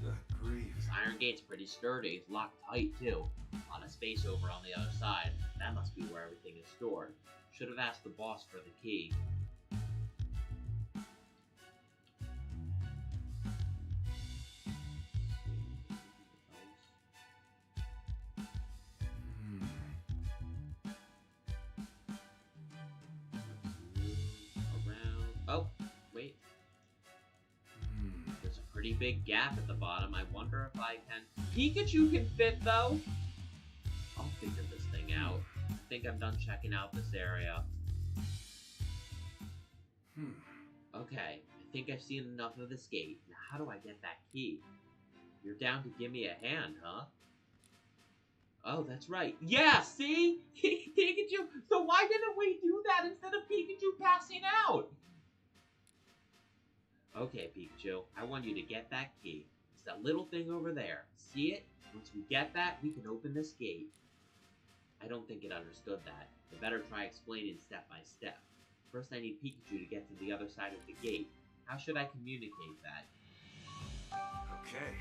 Speaker 2: Good grief.
Speaker 1: This iron gate's pretty sturdy. It's locked tight, too. A lot of space over on the other side. That must be where everything is stored. Should have asked the boss for the key. Oh, wait. There's a pretty big gap at the bottom. I wonder if I can... Pikachu can fit, though! I'll figure this thing out. I think I'm done checking out this area. Okay, I think I've seen enough of this gate. Now, how do I get that key? You're down to give me a hand, huh? Oh, that's right. Yeah, see? Pikachu! So why didn't we do that instead of Pikachu passing out? Okay, Pikachu, I want you to get that key. It's that little thing over there. See it? Once we get that, we can open this gate. I don't think it understood that. I better try explaining step by step. First, I need Pikachu to get to the other side of the gate. How should I communicate that?
Speaker 2: Okay.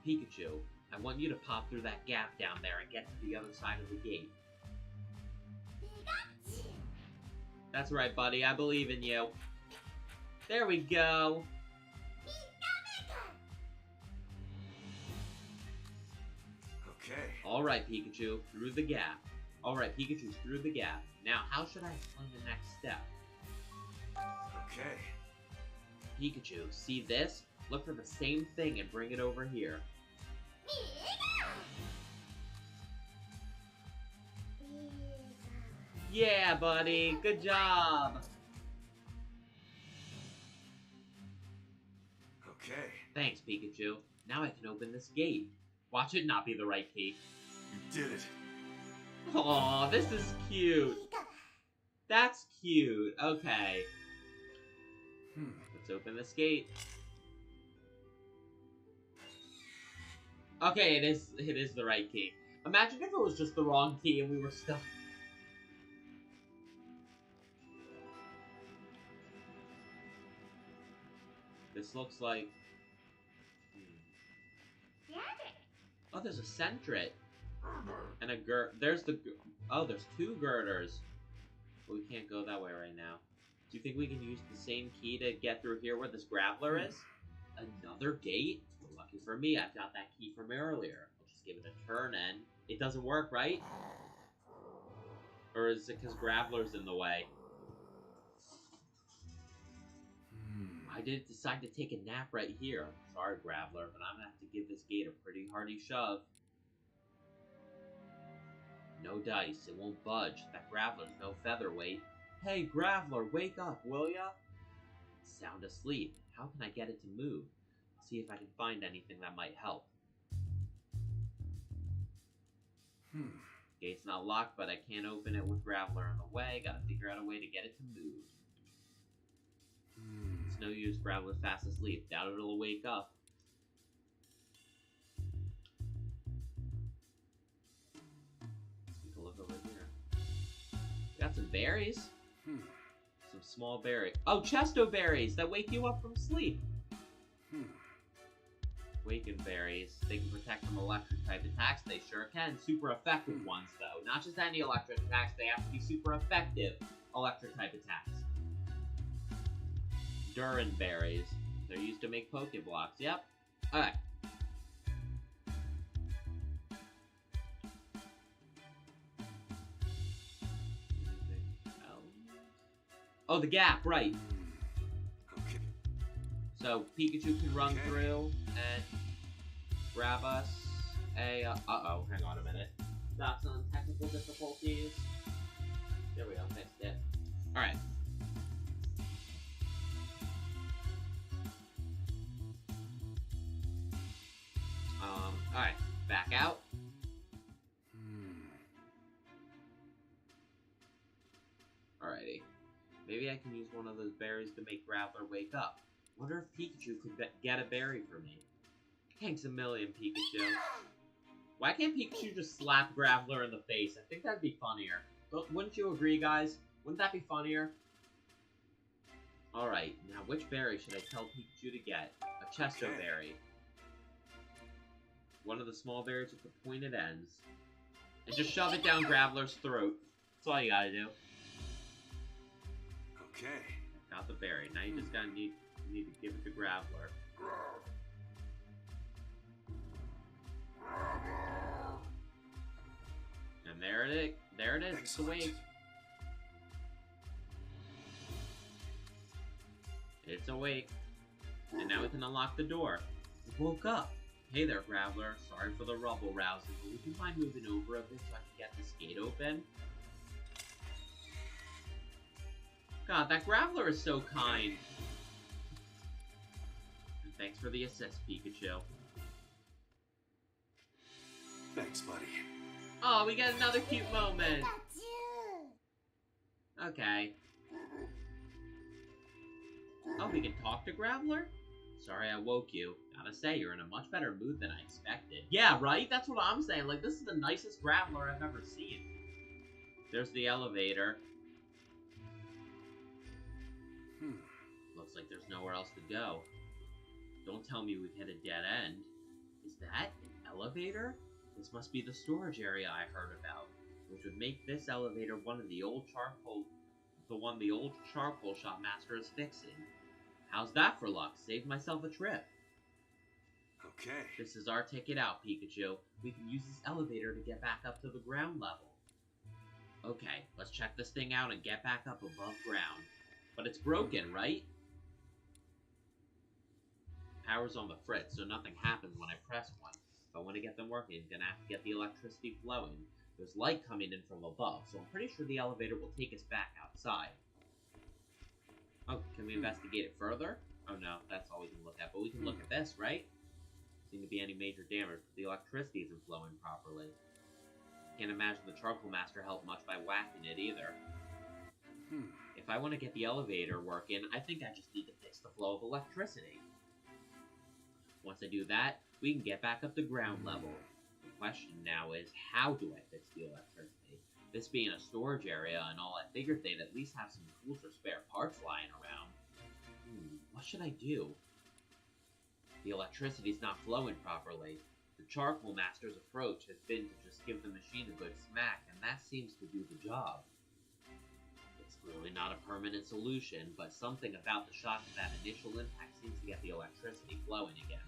Speaker 1: Pikachu, I want you to pop through that gap down there and get to the other side of the gate. That's right, buddy. I believe in you. There we go.
Speaker 2: Okay.
Speaker 1: Alright, Pikachu, through the gap. Alright, Pikachu's through the gap. Now, how should I explain the next step?
Speaker 2: Okay.
Speaker 1: Pikachu, see this? Look for the same thing and bring it over here. Yeah, buddy! Good job!
Speaker 2: Okay.
Speaker 1: Thanks, Pikachu. Now I can open this gate. Watch it not be the right key.
Speaker 2: You did it.
Speaker 1: Aw, this is cute. That's cute. Okay. Let's open this gate. Okay, it is the right key. Imagine if it was just the wrong key and we were stuck. This looks like... Oh, there's a Sentret. And a there's the... Oh, there's two girders. But we can't go that way right now. Do you think we can use the same key to get through here where this Graveler is? Another gate? Well, lucky for me, I've got that key from earlier. I'll just give it a turn and... It doesn't work, right? Or is it because Graveler's in the way? I didn't decide to take a nap right here. Sorry, Graveler, but I'm gonna have to give this gate a pretty hearty shove. No dice, it won't budge. That Graveler's no featherweight. Hey, Graveler, wake up, will ya? It's sound asleep. How can I get it to move? I'll see if I can find anything that might help. Gate's not locked, but I can't open it with Graveler in the way. Gotta figure out a way to get it to move. It's no use, Graveler's fast asleep. Doubt it'll wake up. Let's take a look over here. Got some berries. Some small berries. Oh, chesto berries that wake you up from sleep. Awakened berries. They can protect from electric type attacks. They sure can. Super effective ones, though. Not just any electric attacks. They have to be super effective electric type attacks. Durin berries. They're used to make Pokeblocks. Yep. Alright. Oh, the gap, right.
Speaker 2: Okay.
Speaker 1: So, Pikachu can run through and grab us a, uh-oh, hang on a minute. Stop some technical difficulties. There we go, fixed it. Alright. Alright, back out. Alrighty. Maybe I can use one of those berries to make Graveler wake up. Wonder if Pikachu could get a berry for me. Thanks a million, Pikachu. Why can't Pikachu just slap Graveler in the face? I think that'd be funnier. Wouldn't you agree, guys? Wouldn't that be funnier? Alright, now which berry should I tell Pikachu to get? A Chesto berry. One of the small berries with the pointed ends. And just shove it down Graveler's throat. That's all you gotta do.
Speaker 2: Okay.
Speaker 1: Got the berry. Now you just gotta need to give it to Graveler. And there it is. There it is. It's awake. It's awake. And now we can unlock the door. It woke up. Hey there, Graveler. Sorry for the rubble rousing, but would you mind moving over a bit so I can get this gate open? God, that Graveler is so kind. And thanks for the assist, Pikachu.
Speaker 2: Thanks, buddy.
Speaker 1: Oh, we get another cute moment. Okay. Oh, we can talk to Graveler? Sorry I woke you. Gotta say, you're in a much better mood than I expected. Yeah, right? That's what I'm saying. Like, this is the nicest Graveler I've ever seen. There's the elevator. Looks like there's nowhere else to go. Don't tell me we've hit a dead end. Is that an elevator? This must be the storage area I heard about, which would make this elevator one of the old the old charcoal shop master is fixing. How's that for luck? Saved myself a trip.
Speaker 2: Okay.
Speaker 1: This is our ticket out, Pikachu. We can use this elevator to get back up to the ground level. Okay, let's check this thing out and get back up above ground. But it's broken, right? Power's on the fritz, so nothing happens when I press one. If I want to get them working, I'm gonna have to get the electricity flowing. There's light coming in from above, so I'm pretty sure the elevator will take us back outside. Oh, can we investigate it further? Oh no, that's all we can look at, but we can look at this, right? Seem to be any major damage, but the electricity isn't flowing properly. Can't imagine the Charcoal Master helped much by whacking it either. If I want to get the elevator working, I think I just need to fix the flow of electricity. Once I do that, we can get back up to ground level. The question now is, how do I fix the electricity? This being a storage area and all, I figured they'd at least have some tools or spare parts lying around. What should I do? The electricity's not flowing properly. The Charcoal Master's approach has been to just give the machine a good smack, and that seems to do the job. It's clearly not a permanent solution, but something about the shock of that initial impact seems to get the electricity flowing again.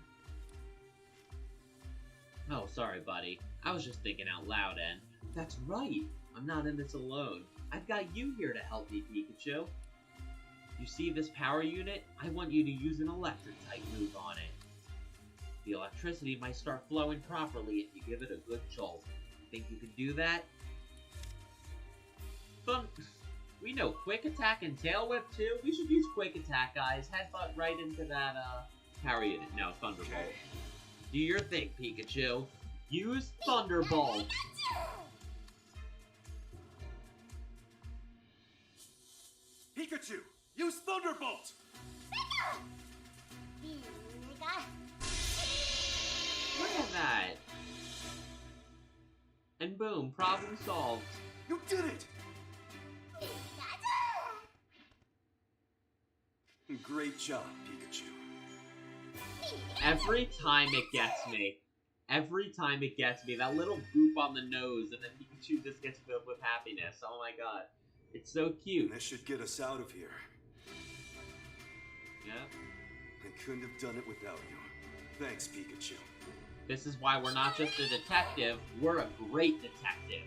Speaker 1: Oh, sorry, buddy. I was just thinking out loud, and... That's right! I'm not in this alone. I've got you here to help me, Pikachu. You see this power unit? I want you to use an electric-type move on it. The electricity might start flowing properly if you give it a good jolt. Think you can do that? We know Quick Attack and Tail Whip, too. We should use Quick Attack, guys. Headbutt right into that, power unit. No, Thunderbolt.
Speaker 2: Okay.
Speaker 1: Do your thing, Pikachu. Use Thunderbolt.
Speaker 2: Pikachu, use Thunderbolt!
Speaker 1: Look at that. And boom, problem solved.
Speaker 2: You did it! Great job, Pikachu.
Speaker 1: Every time it gets me. Every time it gets me. That little goop on the nose, and then Pikachu just gets filled with happiness. Oh my god. It's so cute.
Speaker 2: This should get us out of here.
Speaker 1: Yeah.
Speaker 2: I couldn't have done it without you. Thanks, Pikachu.
Speaker 1: This is why we're not just a detective, we're a great detective.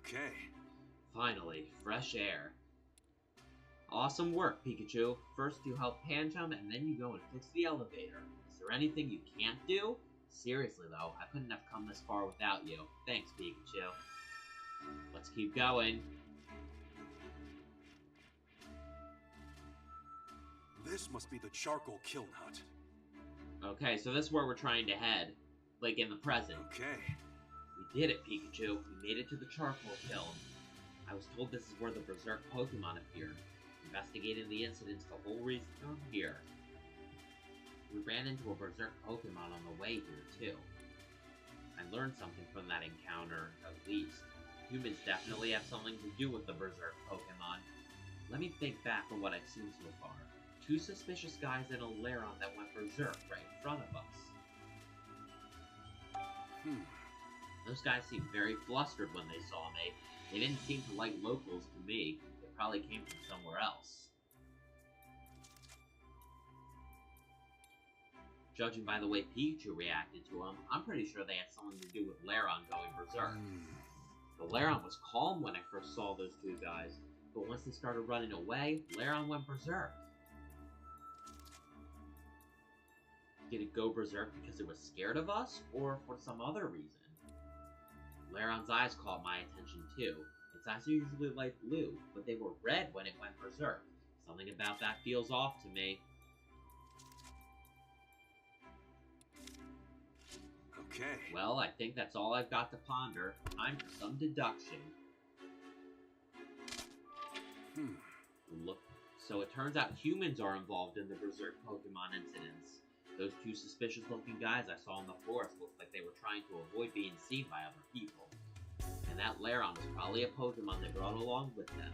Speaker 2: Okay.
Speaker 1: Finally, fresh air. Awesome work, Pikachu. First you help Pancham, and then you go and fix the elevator. Is there anything you can't do? Seriously though, I couldn't have come this far without you. Thanks, Pikachu. Let's keep going.
Speaker 2: This must be the charcoal kiln hut.
Speaker 1: Okay, so this is where we're trying to head. Like in the present.
Speaker 2: Okay.
Speaker 1: We did it, Pikachu. We made it to the charcoal kiln. I was told this is where the Berserk Pokemon appeared. Investigating the incident's the whole reason I'm here. We ran into a Berserk Pokemon on the way here, too. I learned something from that encounter, at least. Humans definitely have something to do with the Berserk Pokemon. Let me think back on what I've seen so far. 2 suspicious guys and a Lairon that went Berserk right in front of us. Those guys seemed very flustered when they saw me. They didn't seem to like locals to me. They probably came from somewhere else. Judging by the way Pikachu reacted to him, I'm pretty sure they had something to do with Lairon going Berserk. The Lairon was calm when I first saw those 2 guys, but once they started running away, Lairon went Berserk. Did it go Berserk because it was scared of us, or for some other reason? Lairon's eyes caught my attention too. Its eyes are usually light blue, but they were red when it went Berserk. Something about that feels off to me.
Speaker 2: Okay.
Speaker 1: Well, I think that's all I've got to ponder. Time for some deduction. Look, so it turns out humans are involved in the Berserk Pokemon incidents. Those 2 suspicious-looking guys I saw in the forest looked like they were trying to avoid being seen by other people. And that Lairon was probably a Pokemon they brought along with them.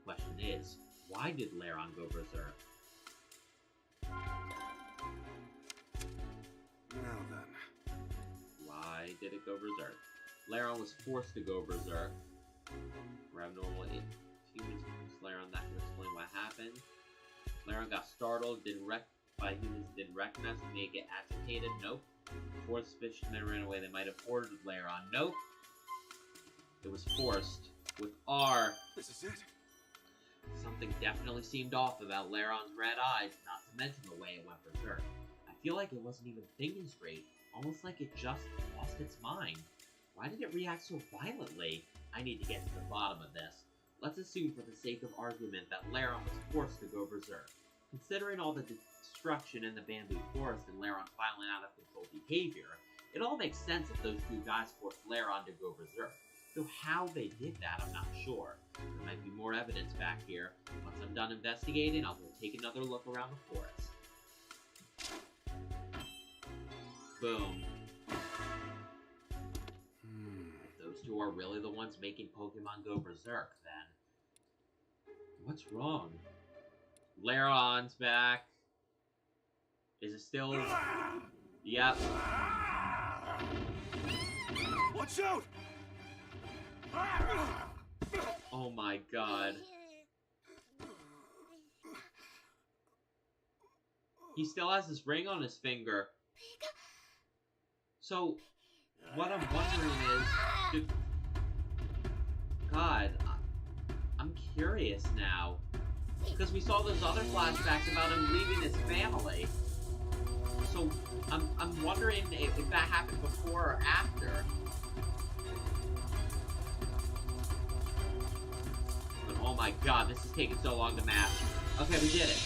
Speaker 1: Question is, why did Lairon go Berserk?
Speaker 2: Now then.
Speaker 1: Why did it go Berserk? Lairon was forced to go Berserk. For abnormal humans Lairon, that can explain what happened. Lairon got startled, by humans didn't recognize him, may get agitated. Nope. Before suspicious men ran away, they might have ordered Lairon. Nope. It was forced. With R.
Speaker 2: This is it.
Speaker 1: Something definitely seemed off about Lairon's red eyes, not to mention the way it went Berserk. I feel like it wasn't even thinking straight, almost like it just lost its mind. Why did it react so violently? I need to get to the bottom of this. Let's assume for the sake of argument that Lairon was forced to go Berserk. Considering all the destruction in the bamboo forest and Lairon's violent out-of-control behavior, it all makes sense if those 2 guys forced Lairon to go Berserk. Though how they did that, I'm not sure. There might be more evidence back here. Once I'm done investigating, I'll go take another look around the forest. Boom. If those 2 are really the ones making Pokemon go Berserk, then what's wrong? Lairon's back. Is it still? Yep.
Speaker 2: Watch out!
Speaker 1: Oh my god. He still has this ring on his finger. So, what I'm wondering is, God, I'm curious now. Because we saw those other flashbacks about him leaving his family. So, I'm wondering if that happened before or after. But oh my god, this is taking so long to match. Okay, we did it.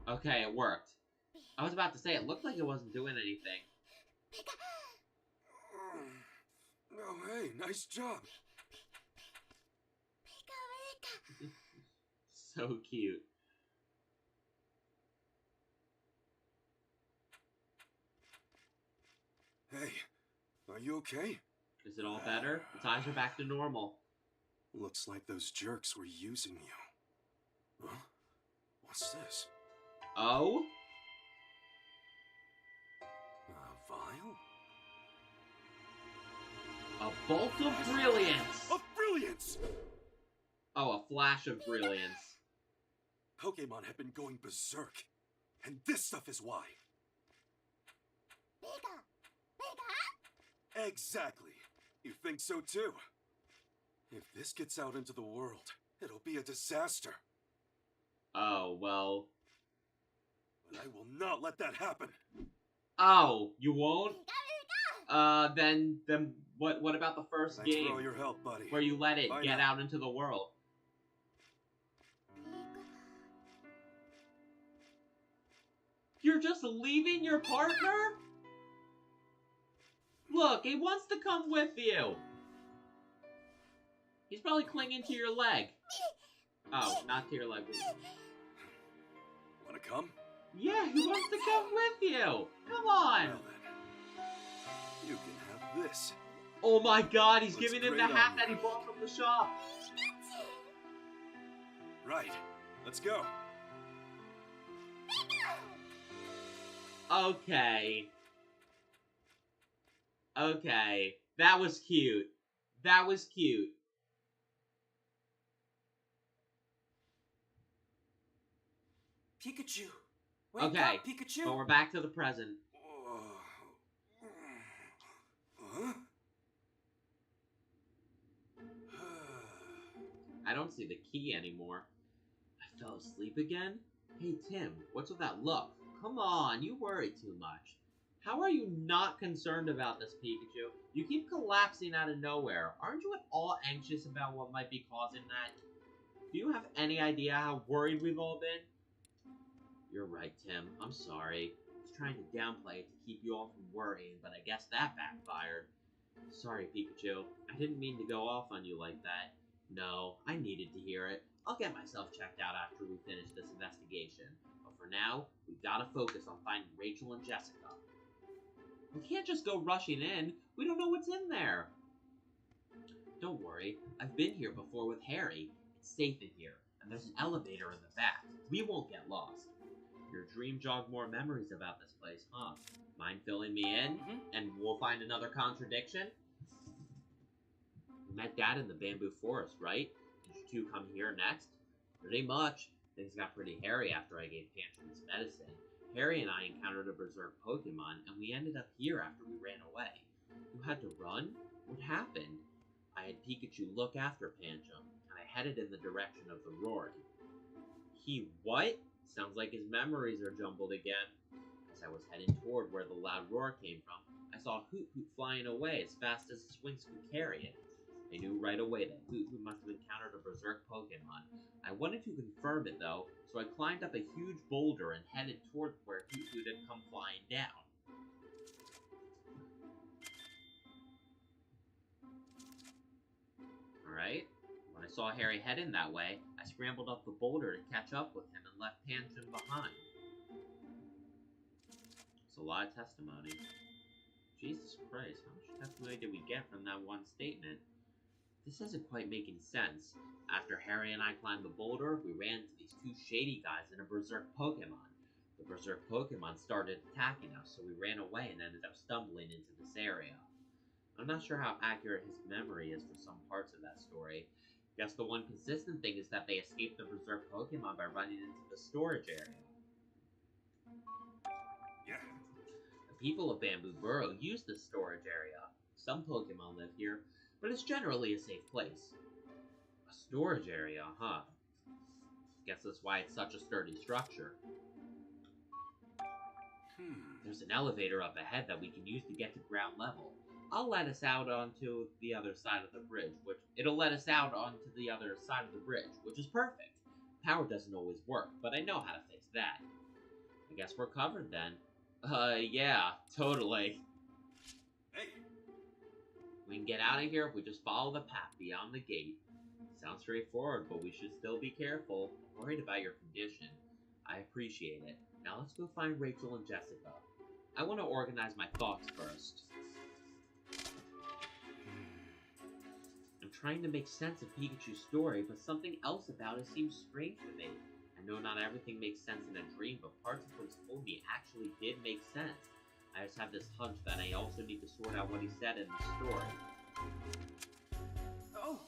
Speaker 1: Okay, it worked. I was about to say, it looked like it wasn't doing anything.
Speaker 2: Oh, hey, nice job.
Speaker 1: So cute.
Speaker 2: Hey, are you okay?
Speaker 1: Is it all better? Its eyes are back to normal.
Speaker 2: Looks like those jerks were using you. Huh? What's this?
Speaker 1: Oh?
Speaker 2: A vial?
Speaker 1: A bolt of brilliance!
Speaker 2: Of brilliance!
Speaker 1: Oh, a flash of brilliance.
Speaker 2: Pokemon have been going berserk. And this stuff is why. Exactly. You think so too? If this gets out into the world, it'll be a disaster.
Speaker 1: Oh, well...
Speaker 2: But I will not let that happen.
Speaker 1: Oh, you won't? Then what about the first
Speaker 2: Thanks
Speaker 1: game?
Speaker 2: for all your help, buddy.
Speaker 1: Where you let it
Speaker 2: Bye
Speaker 1: get
Speaker 2: now.
Speaker 1: out into the world? You're just leaving your partner? Look, he wants to come with you. He's probably clinging to your leg. Oh, not to your leg.
Speaker 2: Wanna come?
Speaker 1: Yeah, he wants to come with you. Come on.
Speaker 2: Well then, you can have this.
Speaker 1: Oh my god, he's
Speaker 2: Looks
Speaker 1: giving him the
Speaker 2: great on
Speaker 1: hat
Speaker 2: you.
Speaker 1: that he bought from the shop.
Speaker 2: Right. Let's go.
Speaker 1: Okay. Okay. That was cute. That was cute.
Speaker 3: Pikachu! Wake
Speaker 1: Okay,
Speaker 3: up, Pikachu!
Speaker 1: but we're back to the present.
Speaker 2: Huh?
Speaker 1: I don't see the key anymore. I fell asleep again? Hey Tim, what's with that look? Come on, you worry too much. How are you not concerned about this, Pikachu? You keep collapsing out of nowhere. Aren't you at all anxious about what might be causing that? Do you have any idea how worried we've all been? You're right, Tim. I'm sorry. I was trying to downplay it to keep you all from worrying, but I guess that backfired. Sorry, Pikachu. I didn't mean to go off on you like that. No, I needed to hear it. I'll get myself checked out after we finish this investigation. But for now, we've got to focus on finding Rachel and Jessica. We can't just go rushing in. We don't know what's in there. Don't worry. I've been here before with Harry. It's safe in here, and there's an elevator in the back. We won't get lost. Your dream jogged more memories about this place, huh? Mind filling me in? And we'll find another contradiction? We met Dad in the bamboo forest, right? Did you two come here next? Pretty much. Things got pretty hairy after I gave Pikachu his medicine. Harry and I encountered a berserk Pokemon, and we ended up here after we ran away. You had to run? What happened? I had Pikachu look after Pancham, and I headed in the direction of the roaring. He what? Sounds like his memories are jumbled again. As I was heading toward where the loud roar came from, I saw Hoot Hoot flying away as fast as his wings could carry it. I knew right away that Hoot Hoot must have encountered a berserk Pokemon. I wanted to confirm it though, so I climbed up a huge boulder and headed toward where Hoot Hoot had come flying down. Alright, when I saw Harry heading that way, I scrambled up the boulder to catch up with him and left Pancham behind. It's a lot of testimony. Jesus Christ, how much testimony did we get from that one statement? This isn't quite making sense. After Harry and I climbed the boulder, we ran into these two shady guys and a berserk Pokemon. The berserk Pokemon started attacking us, so we ran away and ended up stumbling into this area. I'm not sure how accurate his memory is for some parts of that story. Guess the one consistent thing is that they escaped the berserk Pokemon by running into the storage area.
Speaker 2: Yeah.
Speaker 1: The people of Bamboo Burrow use this storage area. Some Pokemon live here, but it's generally a safe place. A storage area, huh? Guess that's why it's such a sturdy structure. There's an elevator up ahead that we can use to get to ground level. I'll let us out onto the other side of the bridge, it'll let us out onto the other side of the bridge, which is perfect. Power doesn't always work, but I know how to fix that. I guess we're covered then. Yeah, totally.
Speaker 2: Hey.
Speaker 1: We can get out of here if we just follow the path beyond the gate. Sounds straightforward, but we should still be careful. I'm worried about your condition. I appreciate it. Now let's go find Rachel and Jessica. I want to organize my thoughts first. trying to make sense of Pikachu's story, but something else about it seems strange to me. I know not everything makes sense in a dream, but parts of what he's told me actually did make sense. I just have this hunch that I also need to sort out what he said in the story.
Speaker 2: Oh!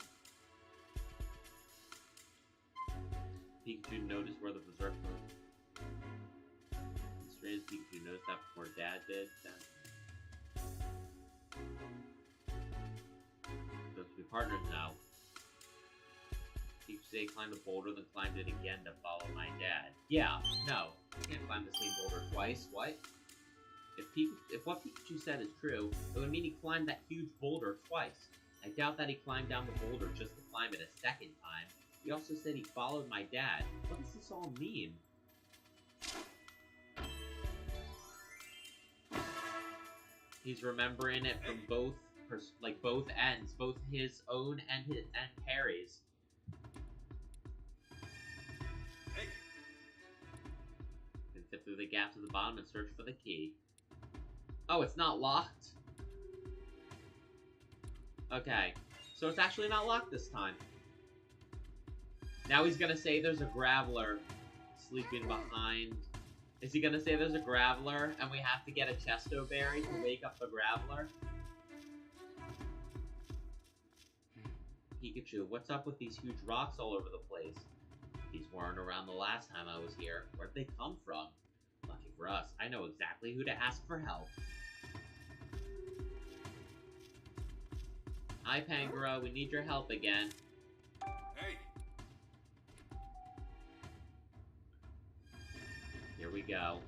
Speaker 1: Pikachu noticed where the berserker. It's strange Pikachu noticed that before Dad did. Supposed to be partners now. Pikachu said he climbed the boulder, then climbed it again to follow my dad. Yeah, no. You can't climb the same boulder twice. What? If what Pikachu said is true, it would mean he climbed that huge boulder twice. I doubt that he climbed down the boulder just to climb it a second time. He also said he followed my dad. What does this all mean? He's remembering it from both ends, both his own and Harry's.
Speaker 2: Hey!
Speaker 1: Then fit through the gap to the bottom and search for the key. Oh, it's not locked? Okay, so it's actually not locked this time. Now he's gonna say there's a Graveler sleeping behind. Is he gonna say there's a Graveler and we have to get a Chesto Berry to wake up the Graveler? Pikachu, what's up with these huge rocks all over the place? These weren't around the last time I was here. Where'd they come from? Lucky for us, I know exactly who to ask for help. Hi, Pangoro, we need your help again.
Speaker 2: Hey!
Speaker 1: Here we go.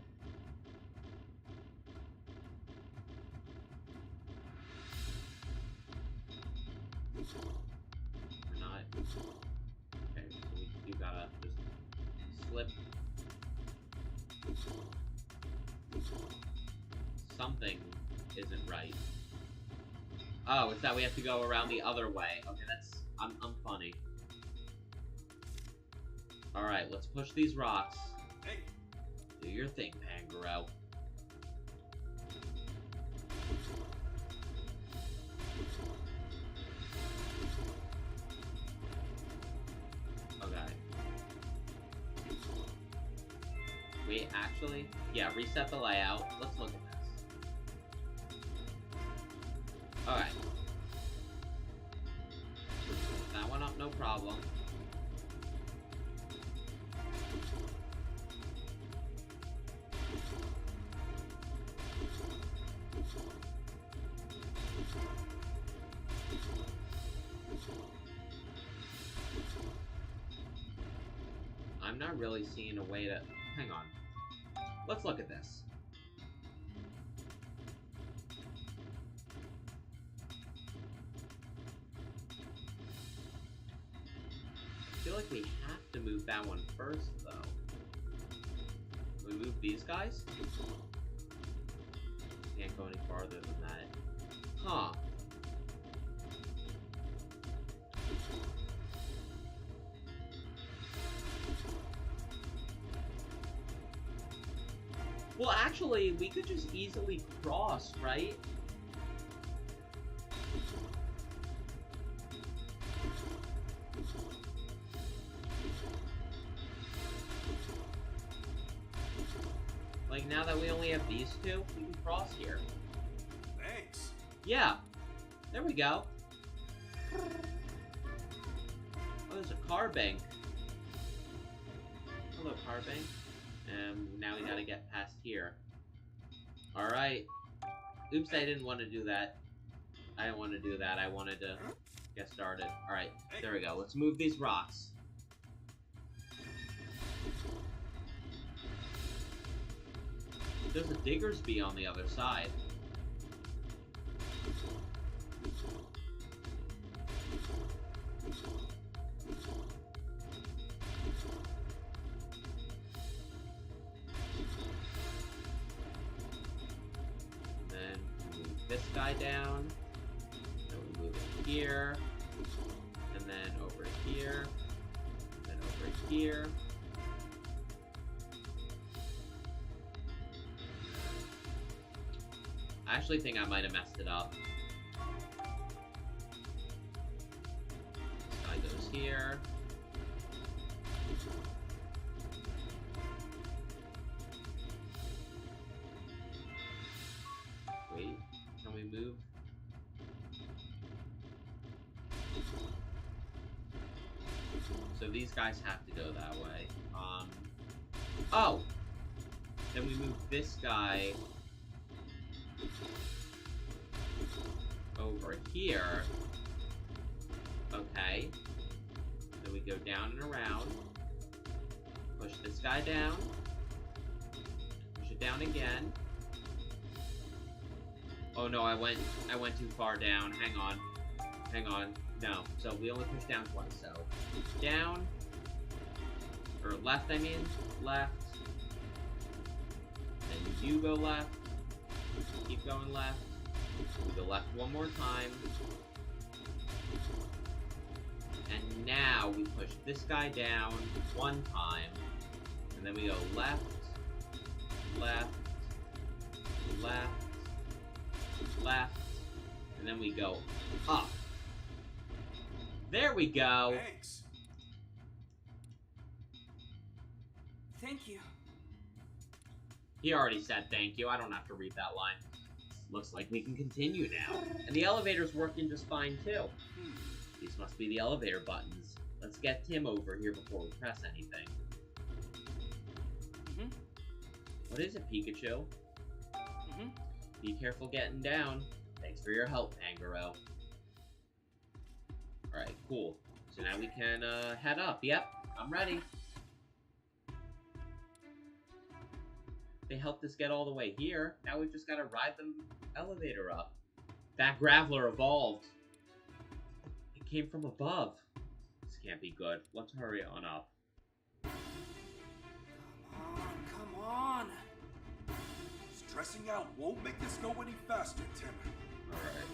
Speaker 1: We're not. Okay, so we do gotta just slip. Something isn't right. Oh, it's that we have to go around the other way. Okay, that's... I'm funny. Alright, let's push these rocks.
Speaker 2: Hey!
Speaker 1: Do your thing, Pangoro. Okay. Wait, actually? Yeah, reset the layout. Let's look at this. Alright. That went up, no problem. I'm not really seeing a way to... Hang on. Let's look at this. I feel like we have to move that one first, though. Can we move these guys? Can't go any farther than that. Huh. Well, actually, we could just easily cross, right? Like, now that we only have these two, we can cross here.
Speaker 2: Thanks!
Speaker 1: Yeah. There we go. Oh, there's a car bank. Hello, car bank. Now we gotta get past here. Alright. Oops, I didn't want to do that. I didn't want to do that. I wanted to get started. Alright, there we go. Let's move these rocks. There's a Diggersby on the other side. Then move this guy down. Then we move it here. And then over here. Then over here. I actually think I might have messed it up. here. Wait, can we move? So these guys have to go that way. Oh! Then we move this guy over here. Okay. Then we go down and around. Push this guy down. Push it down again. Oh no, I went too far down. Hang on. Hang on. No. So we only push down twice, so down. Or left, I mean. Left. Then you go left. Keep going left. We go left one more time. And now we push this guy down one time. And then we go left, left, left, left. And then we go up. There we go.
Speaker 2: Thanks.
Speaker 6: Thank you.
Speaker 1: He already said thank you. I don't have to read that line. Looks like we can continue now. And the elevator's working just fine, too. These must be the elevator buttons. Let's get Tim over here before we press anything. What is it, Pikachu? Be careful getting down. Thanks for your help, Pangoro. Alright, cool. So now we can, head up. Yep, I'm ready. They helped us get all the way here. Now we've just gotta ride the elevator up. That Graveler evolved. It came from above. This can't be good. Let's hurry on up.
Speaker 6: Come on.
Speaker 2: Stressing out won't make this go any faster, Tim.
Speaker 1: Alright.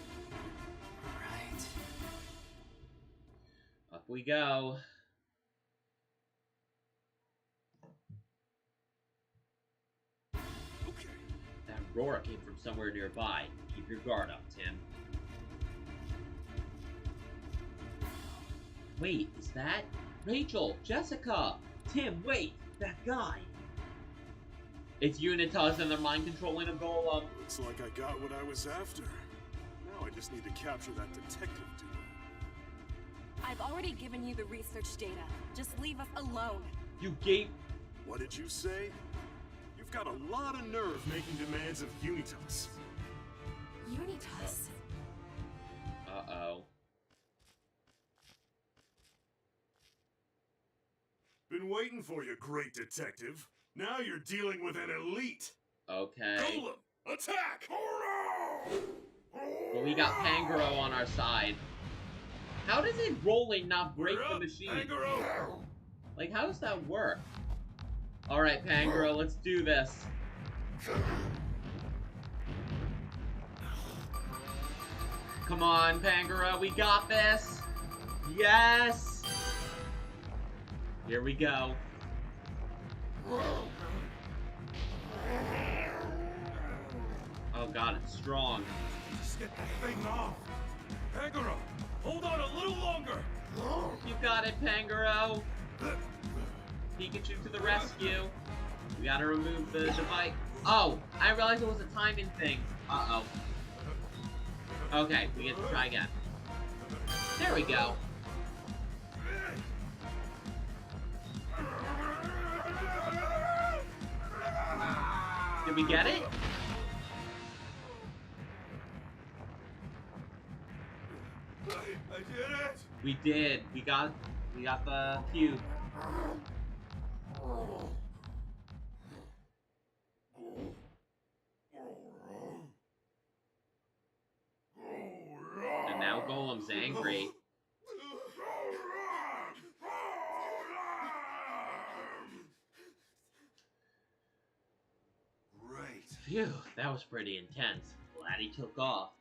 Speaker 3: Right.
Speaker 1: Up we go.
Speaker 2: Okay.
Speaker 1: That roar came from somewhere nearby. Keep your guard up, Tim. Wait, is that Rachel? Jessica? Tim, wait! That guy! It's Unitas and they're mind-controlling a golem.
Speaker 7: Looks like I got what I was after. Now I just need to capture that detective dude.
Speaker 5: I've already given you the research data. Just leave us alone.
Speaker 1: You gave...
Speaker 7: What did you say? You've got a lot of nerve making demands of Unitas.
Speaker 4: Unitas.
Speaker 1: Uh-oh.
Speaker 7: Been waiting for you, great detective. Now you're dealing with an elite.
Speaker 1: Okay.
Speaker 7: Golem, attack!
Speaker 1: But we got Pangoro on our side. How does it rolling not break the machine?
Speaker 7: Pangoro!
Speaker 1: Like, how does that work? Alright, Pangoro, let's do this. Come on, Pangoro, we got this! Yes! Here we go. Oh god, it's strong.
Speaker 7: Just get that thing off. Pangoro, hold on a little longer.
Speaker 1: You got it, Pangoro. Pikachu to the rescue. We gotta remove the device. Oh, I realized it was a timing thing. Uh-oh. Okay, we get to try again. There we go. Did we get it?
Speaker 7: I did it.
Speaker 1: We did. We got the cube. And now Golem's angry.
Speaker 2: Great.
Speaker 1: Phew, that was pretty intense. Glad he took off.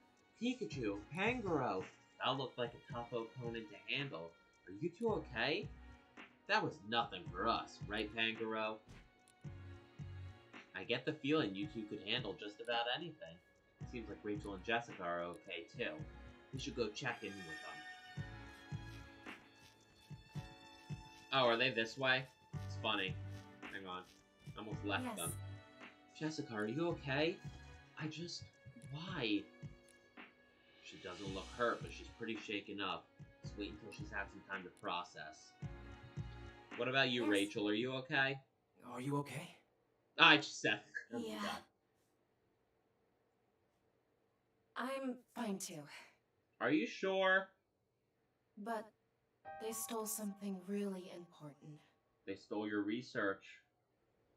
Speaker 1: Pikachu, Pangoro, that looked like a tough opponent to handle. Are you two okay? That was nothing for us, right, Pangoro? I get the feeling you two could handle just about anything. Seems like Rachel and Jessica are okay, too. We should go check in with them. Oh, are they this way? It's funny. Hang on. I almost left
Speaker 5: Yes.
Speaker 1: them. Jessica, are you okay? Why? She doesn't look hurt, but she's pretty shaken up. Just wait until she's had some time to process. What about you,
Speaker 5: Yes.
Speaker 1: Rachel? Are you okay?
Speaker 3: Are you okay?
Speaker 1: I just said.
Speaker 4: Yeah. I'm fine too.
Speaker 1: Are you sure?
Speaker 4: But they stole something really important.
Speaker 1: They stole your research.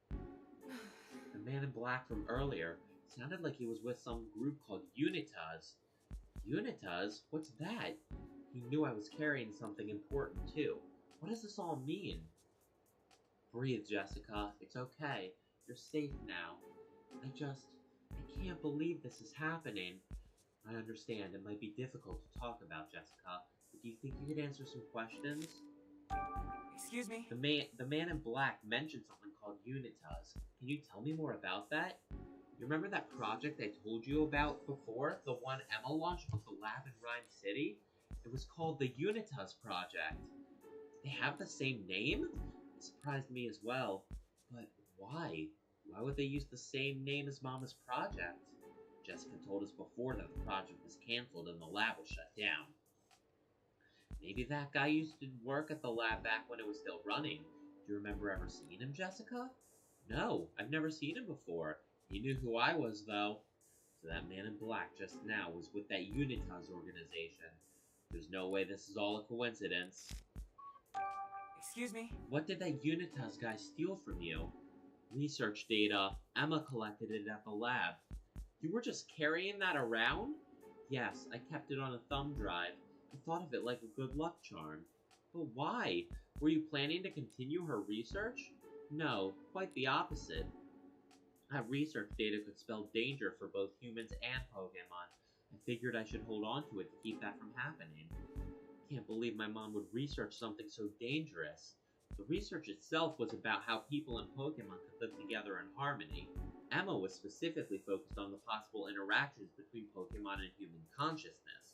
Speaker 1: The man in black from earlier sounded like he was with some group called Unitas. Unitas? What's that? He knew I was carrying something important too. What does this all mean? Breathe, Jessica. It's okay. You're safe now. I can't believe this is happening. I understand it might be difficult to talk about, Jessica, but do you think you could answer some questions?
Speaker 6: Excuse me?
Speaker 1: The man in black mentioned something called Unitas. Can you tell me more about that? You remember that project I told you about before? The one Emma launched with the lab in Rhyme City? It was called the Unitas Project. They have the same name? It surprised me as well. But why? Why would they use the same name as Mama's project? Jessica told us before that the project was cancelled and the lab was shut down. Maybe that guy used to work at the lab back when it was still running. Do you remember ever seeing him, Jessica? No, I've never seen him before. He knew who I was, though. So that man in black just now was with that Unitas organization. There's no way this is all a coincidence.
Speaker 6: Excuse me?
Speaker 1: What did that Unitas guy steal from you? Research data. Emma collected it at the lab. You were just carrying that around? Yes, I kept it on a thumb drive. I thought of it like a good luck charm. But why? Were you planning to continue her research? No, quite the opposite. That research data could spell danger for both humans and Pokemon. I figured I should hold on to it to keep that from happening. Can't believe my mom would research something so dangerous. The research itself was about how people and Pokemon could live together in harmony. Emma was specifically focused on the possible interactions between Pokemon and human consciousness.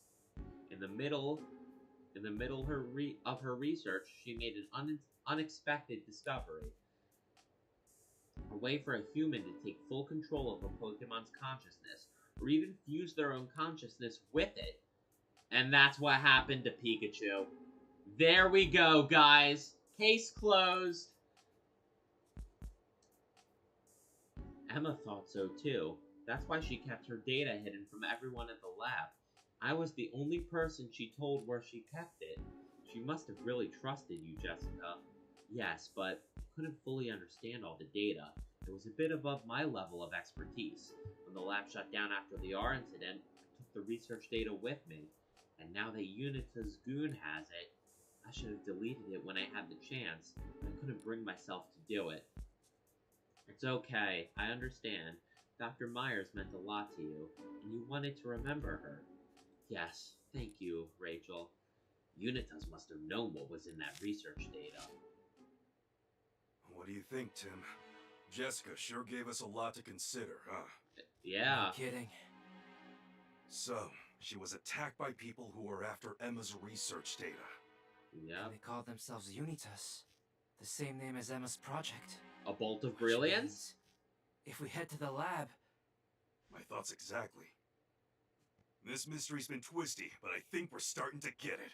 Speaker 1: In the middle of her research, she made an unexpected discovery. A way for a human to take full control of a Pokemon's consciousness, or even fuse their own consciousness with it. And that's what happened to Pikachu. There we go, guys. Case closed. Emma thought so too. That's why she kept her data hidden from everyone at the lab. I was the only person she told where she kept it. She must have really trusted you, Jessica. Yes, but I couldn't fully understand all the data. It was a bit above my level of expertise. When the lab shut down after the R incident, I took the research data with me. And now that Unitas Goon has it, I should have deleted it when I had the chance, but I couldn't bring myself to do it. It's okay, I understand. Dr. Myers meant a lot to you, and you wanted to remember her. Yes, thank you, Rachel. Unitas must have known what was in that research data.
Speaker 2: What do you think, Tim? Jessica sure gave us a lot to consider, huh?
Speaker 1: Yeah.
Speaker 3: No kidding.
Speaker 2: So, she was attacked by people who were after Emma's research data.
Speaker 1: Yep.
Speaker 3: And they call themselves Unitas. The same name as Emma's project.
Speaker 1: A bolt of
Speaker 3: Which
Speaker 1: brilliance?
Speaker 3: means if we head to the lab...
Speaker 2: My thoughts exactly. This mystery's been twisty, but I think we're starting to get it.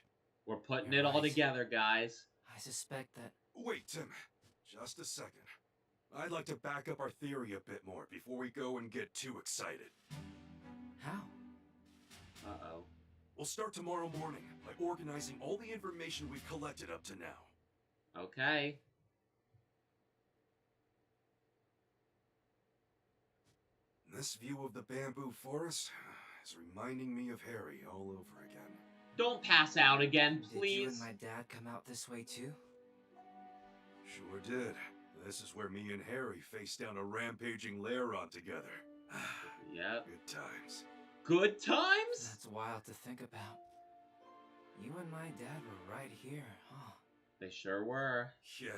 Speaker 1: We're putting
Speaker 3: You're
Speaker 1: it all
Speaker 3: right.
Speaker 1: together, guys.
Speaker 3: I suspect that...
Speaker 2: Wait, Tim. Just a second. I'd like to back up our theory a bit more before we go and get too excited.
Speaker 3: How?
Speaker 1: Uh-oh.
Speaker 2: We'll start tomorrow morning by organizing all the information we've collected up to now.
Speaker 1: Okay.
Speaker 2: This view of the bamboo forest is reminding me of Harry all over again.
Speaker 1: Don't pass out again,
Speaker 3: Did you
Speaker 1: please.
Speaker 3: and my dad come out this way too?
Speaker 2: Sure did. This is where me and Harry faced down a rampaging Laron together.
Speaker 1: Yep.
Speaker 2: Good times.
Speaker 1: Good times?
Speaker 3: That's wild to think about. You and my dad were right here, huh?
Speaker 1: They sure were.
Speaker 2: Yeah,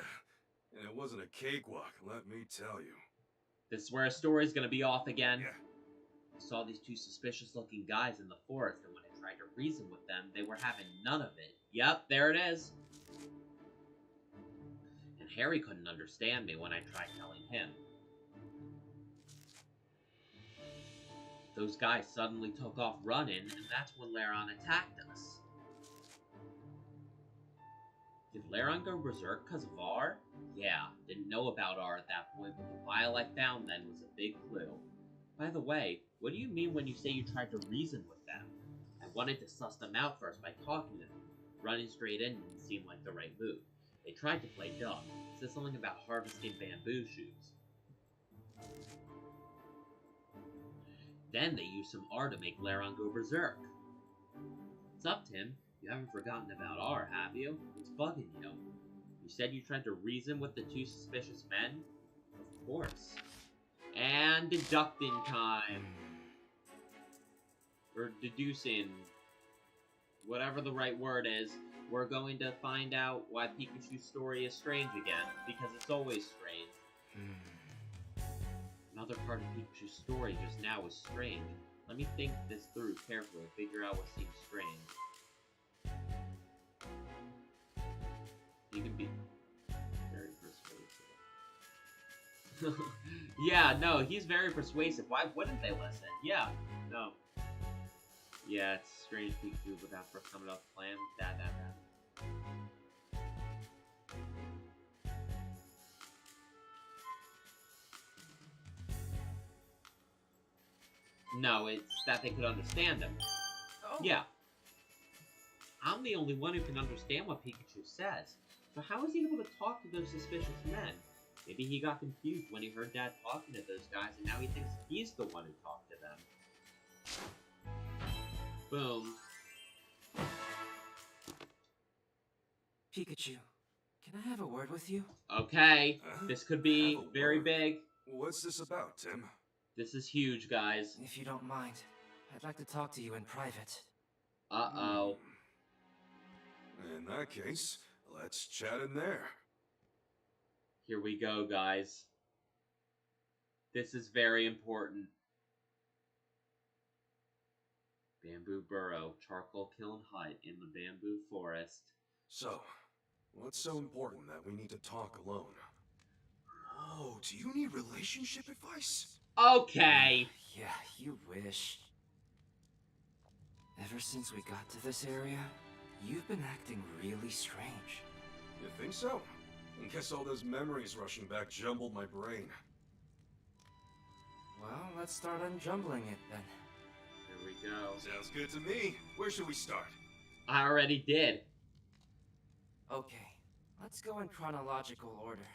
Speaker 2: and it wasn't a cakewalk, let me tell you.
Speaker 1: This is where a story's gonna be off again.
Speaker 2: Yeah.
Speaker 1: I saw these two suspicious-looking guys in the forest, and when I tried to reason with them, they were having none of it. Yep, there it is. Harry couldn't understand me when I tried telling him. Those guys suddenly took off running, and that's when Laron attacked us. Did Laron go berserk because of R? Yeah, didn't know about R at that point, but the vial I found then was a big clue. By the way, what do you mean when you say you tried to reason with them? I wanted to suss them out first by talking to them. Running straight in didn't seem like the right move. They tried to play dumb. Said something about harvesting bamboo shoots. Then they used some R to make Laron go berserk. What's up, Tim? You haven't forgotten about R, have you? What's bugging you? You said you tried to reason with the two suspicious men? Of course. And deducting time. Or deducing. Whatever the right word is. We're going to find out why Pikachu's story is strange again. Because it's always strange. Another part of Pikachu's story just now was strange. Let me think this through carefully and figure out what seems strange. You can be very persuasive. Yeah, no, he's very persuasive. Why wouldn't they listen? Yeah, no. Yeah, it's strange Pikachu without first coming up with a plan. That. No, it's that they could understand him.
Speaker 6: Oh.
Speaker 1: Yeah. I'm the only one who can understand what Pikachu says. So how is he able to talk to those suspicious men? Maybe he got confused when he heard Dad talking to those guys, and now he thinks he's the one who talked to them. Boom.
Speaker 3: Pikachu, can I have a word with you?
Speaker 1: Okay, this could be
Speaker 2: Have a
Speaker 1: very
Speaker 2: word?
Speaker 1: big.
Speaker 2: What's this about, Tim?
Speaker 1: This is huge, guys.
Speaker 3: If you don't mind, I'd like to talk to you in private.
Speaker 1: Uh-oh.
Speaker 2: In that case, let's chat in there.
Speaker 1: Here we go, guys. This is very important. Bamboo burrow, charcoal kiln hut in the bamboo forest.
Speaker 2: So, what's so important that we need to talk alone? Oh, do you need relationship advice?
Speaker 1: Okay.
Speaker 3: Yeah, you wish. Ever since we got to this area, you've been acting really strange.
Speaker 2: You think so? I guess all those memories rushing back jumbled my brain.
Speaker 3: Well, let's start unjumbling it then.
Speaker 1: Here we go.
Speaker 2: Sounds good to me. Where should we start?
Speaker 1: I already did.
Speaker 3: Okay, let's go in chronological order.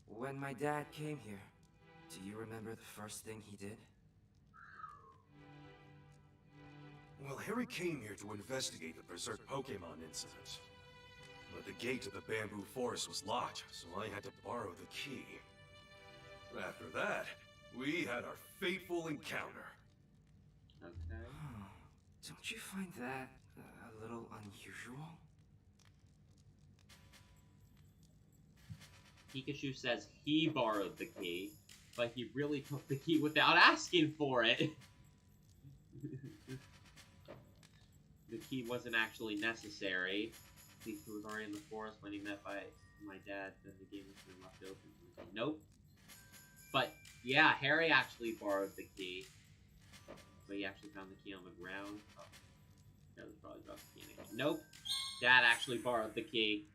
Speaker 3: When my dad came here, do you remember the first thing he did?
Speaker 2: Well, Harry came here to investigate the Berserk Pokemon incident. But the gate to the bamboo forest was locked, so I had to borrow the key. After that, we had our fateful encounter.
Speaker 1: Okay.
Speaker 3: Don't you find that a little unusual?
Speaker 1: Pikachu says he borrowed the key, but he really took the key without asking for it. The key wasn't actually necessary. Pikachu was already in the forest when he met my dad, then the game was been left open. Nope. But, yeah, Harry actually borrowed the key. But he actually found the key on the ground. Oh. That was probably dropped the key in it. Nope. Dad actually borrowed the key.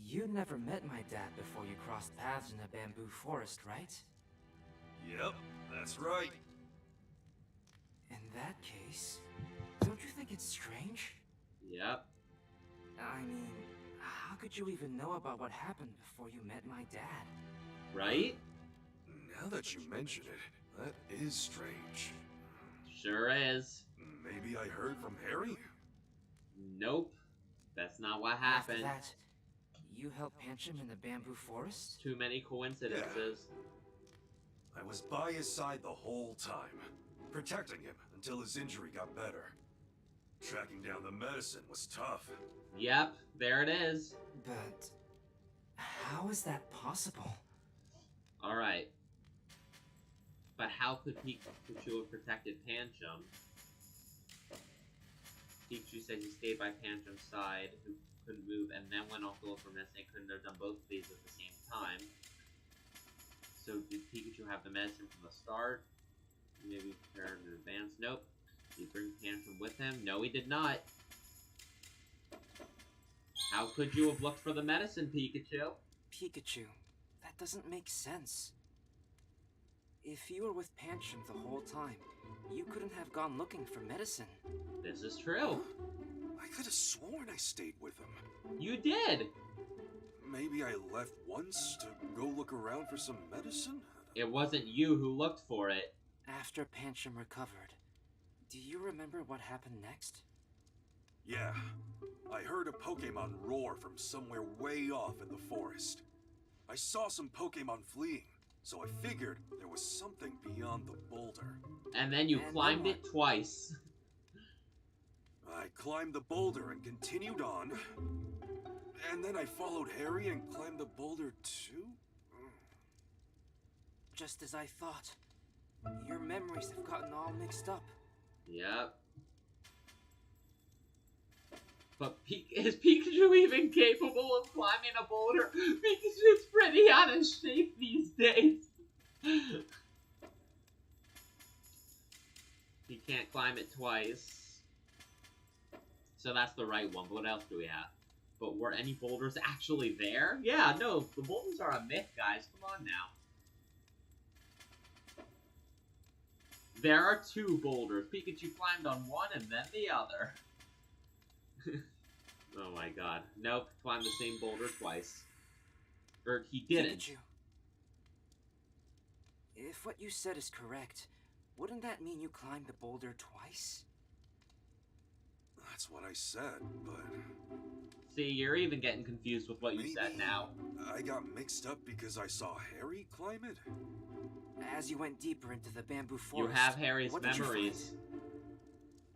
Speaker 3: You never met my dad before you crossed paths in the bamboo forest, right?
Speaker 2: Yep, that's right.
Speaker 3: In that case, don't you think it's strange?
Speaker 1: Yep.
Speaker 3: I mean, how could you even know about what happened before you met my dad?
Speaker 1: Right?
Speaker 2: Now that you mention it, that is strange.
Speaker 1: Sure is.
Speaker 2: Maybe I heard from Harry?
Speaker 1: Nope. That's not what
Speaker 3: After
Speaker 1: happened.
Speaker 3: that, you helped Pancham in the bamboo forest?
Speaker 1: Too many coincidences.
Speaker 2: I was by his side the whole time, protecting him until his injury got better. Tracking down the medicine was tough.
Speaker 1: Yep, there it is.
Speaker 3: But how is that possible?
Speaker 1: Alright. But how could Pikachu have protected Pancham? Pikachu said he stayed by Pancham's side. couldn't move, and then went off to look for medicine. Couldn't have done both of these at the same time. So did Pikachu have the medicine from the start? Maybe prepared in advance? Nope. Did he bring Tantrum with him? No, he did not. How could you have looked for the medicine, Pikachu?
Speaker 3: Pikachu, that doesn't make sense. If you were with Pancham the whole time, you couldn't have gone looking for medicine.
Speaker 1: This is true.
Speaker 2: I could have sworn I stayed with him.
Speaker 1: You did.
Speaker 2: Maybe I left once to go look around for some medicine?
Speaker 1: It wasn't you who looked for it.
Speaker 3: After Pancham recovered, do you remember what happened next?
Speaker 2: Yeah. I heard a Pokemon roar from somewhere way off in the forest. I saw some Pokemon fleeing, so I figured there was something beyond the boulder.
Speaker 1: And then you climbed it twice.
Speaker 2: I climbed the boulder and continued on. And then I followed Harry and climbed the boulder too?
Speaker 3: Just as I thought. Your memories have gotten all mixed up.
Speaker 1: Yep. But is Pikachu even capable of climbing a boulder? Pikachu's pretty out of shape these days. He can't climb it twice. So that's the right one. But what else do we have? But were any boulders actually there? Yeah, no, the boulders are a myth, guys. Come on now. There are two boulders. Pikachu climbed on one and then the other. Oh my god. Nope, climbed the same boulder twice. Or he didn't.
Speaker 3: Pikachu, if what you said is correct, wouldn't that mean you climbed the boulder twice?
Speaker 2: That's what I said, but...
Speaker 1: See, you're even getting confused with what you said
Speaker 2: maybe
Speaker 1: now.
Speaker 2: I got mixed up because I saw Harry climb it?
Speaker 3: As you went deeper into the bamboo
Speaker 1: You
Speaker 3: forest,
Speaker 1: have Harry's
Speaker 3: what did you
Speaker 1: memories.
Speaker 3: find?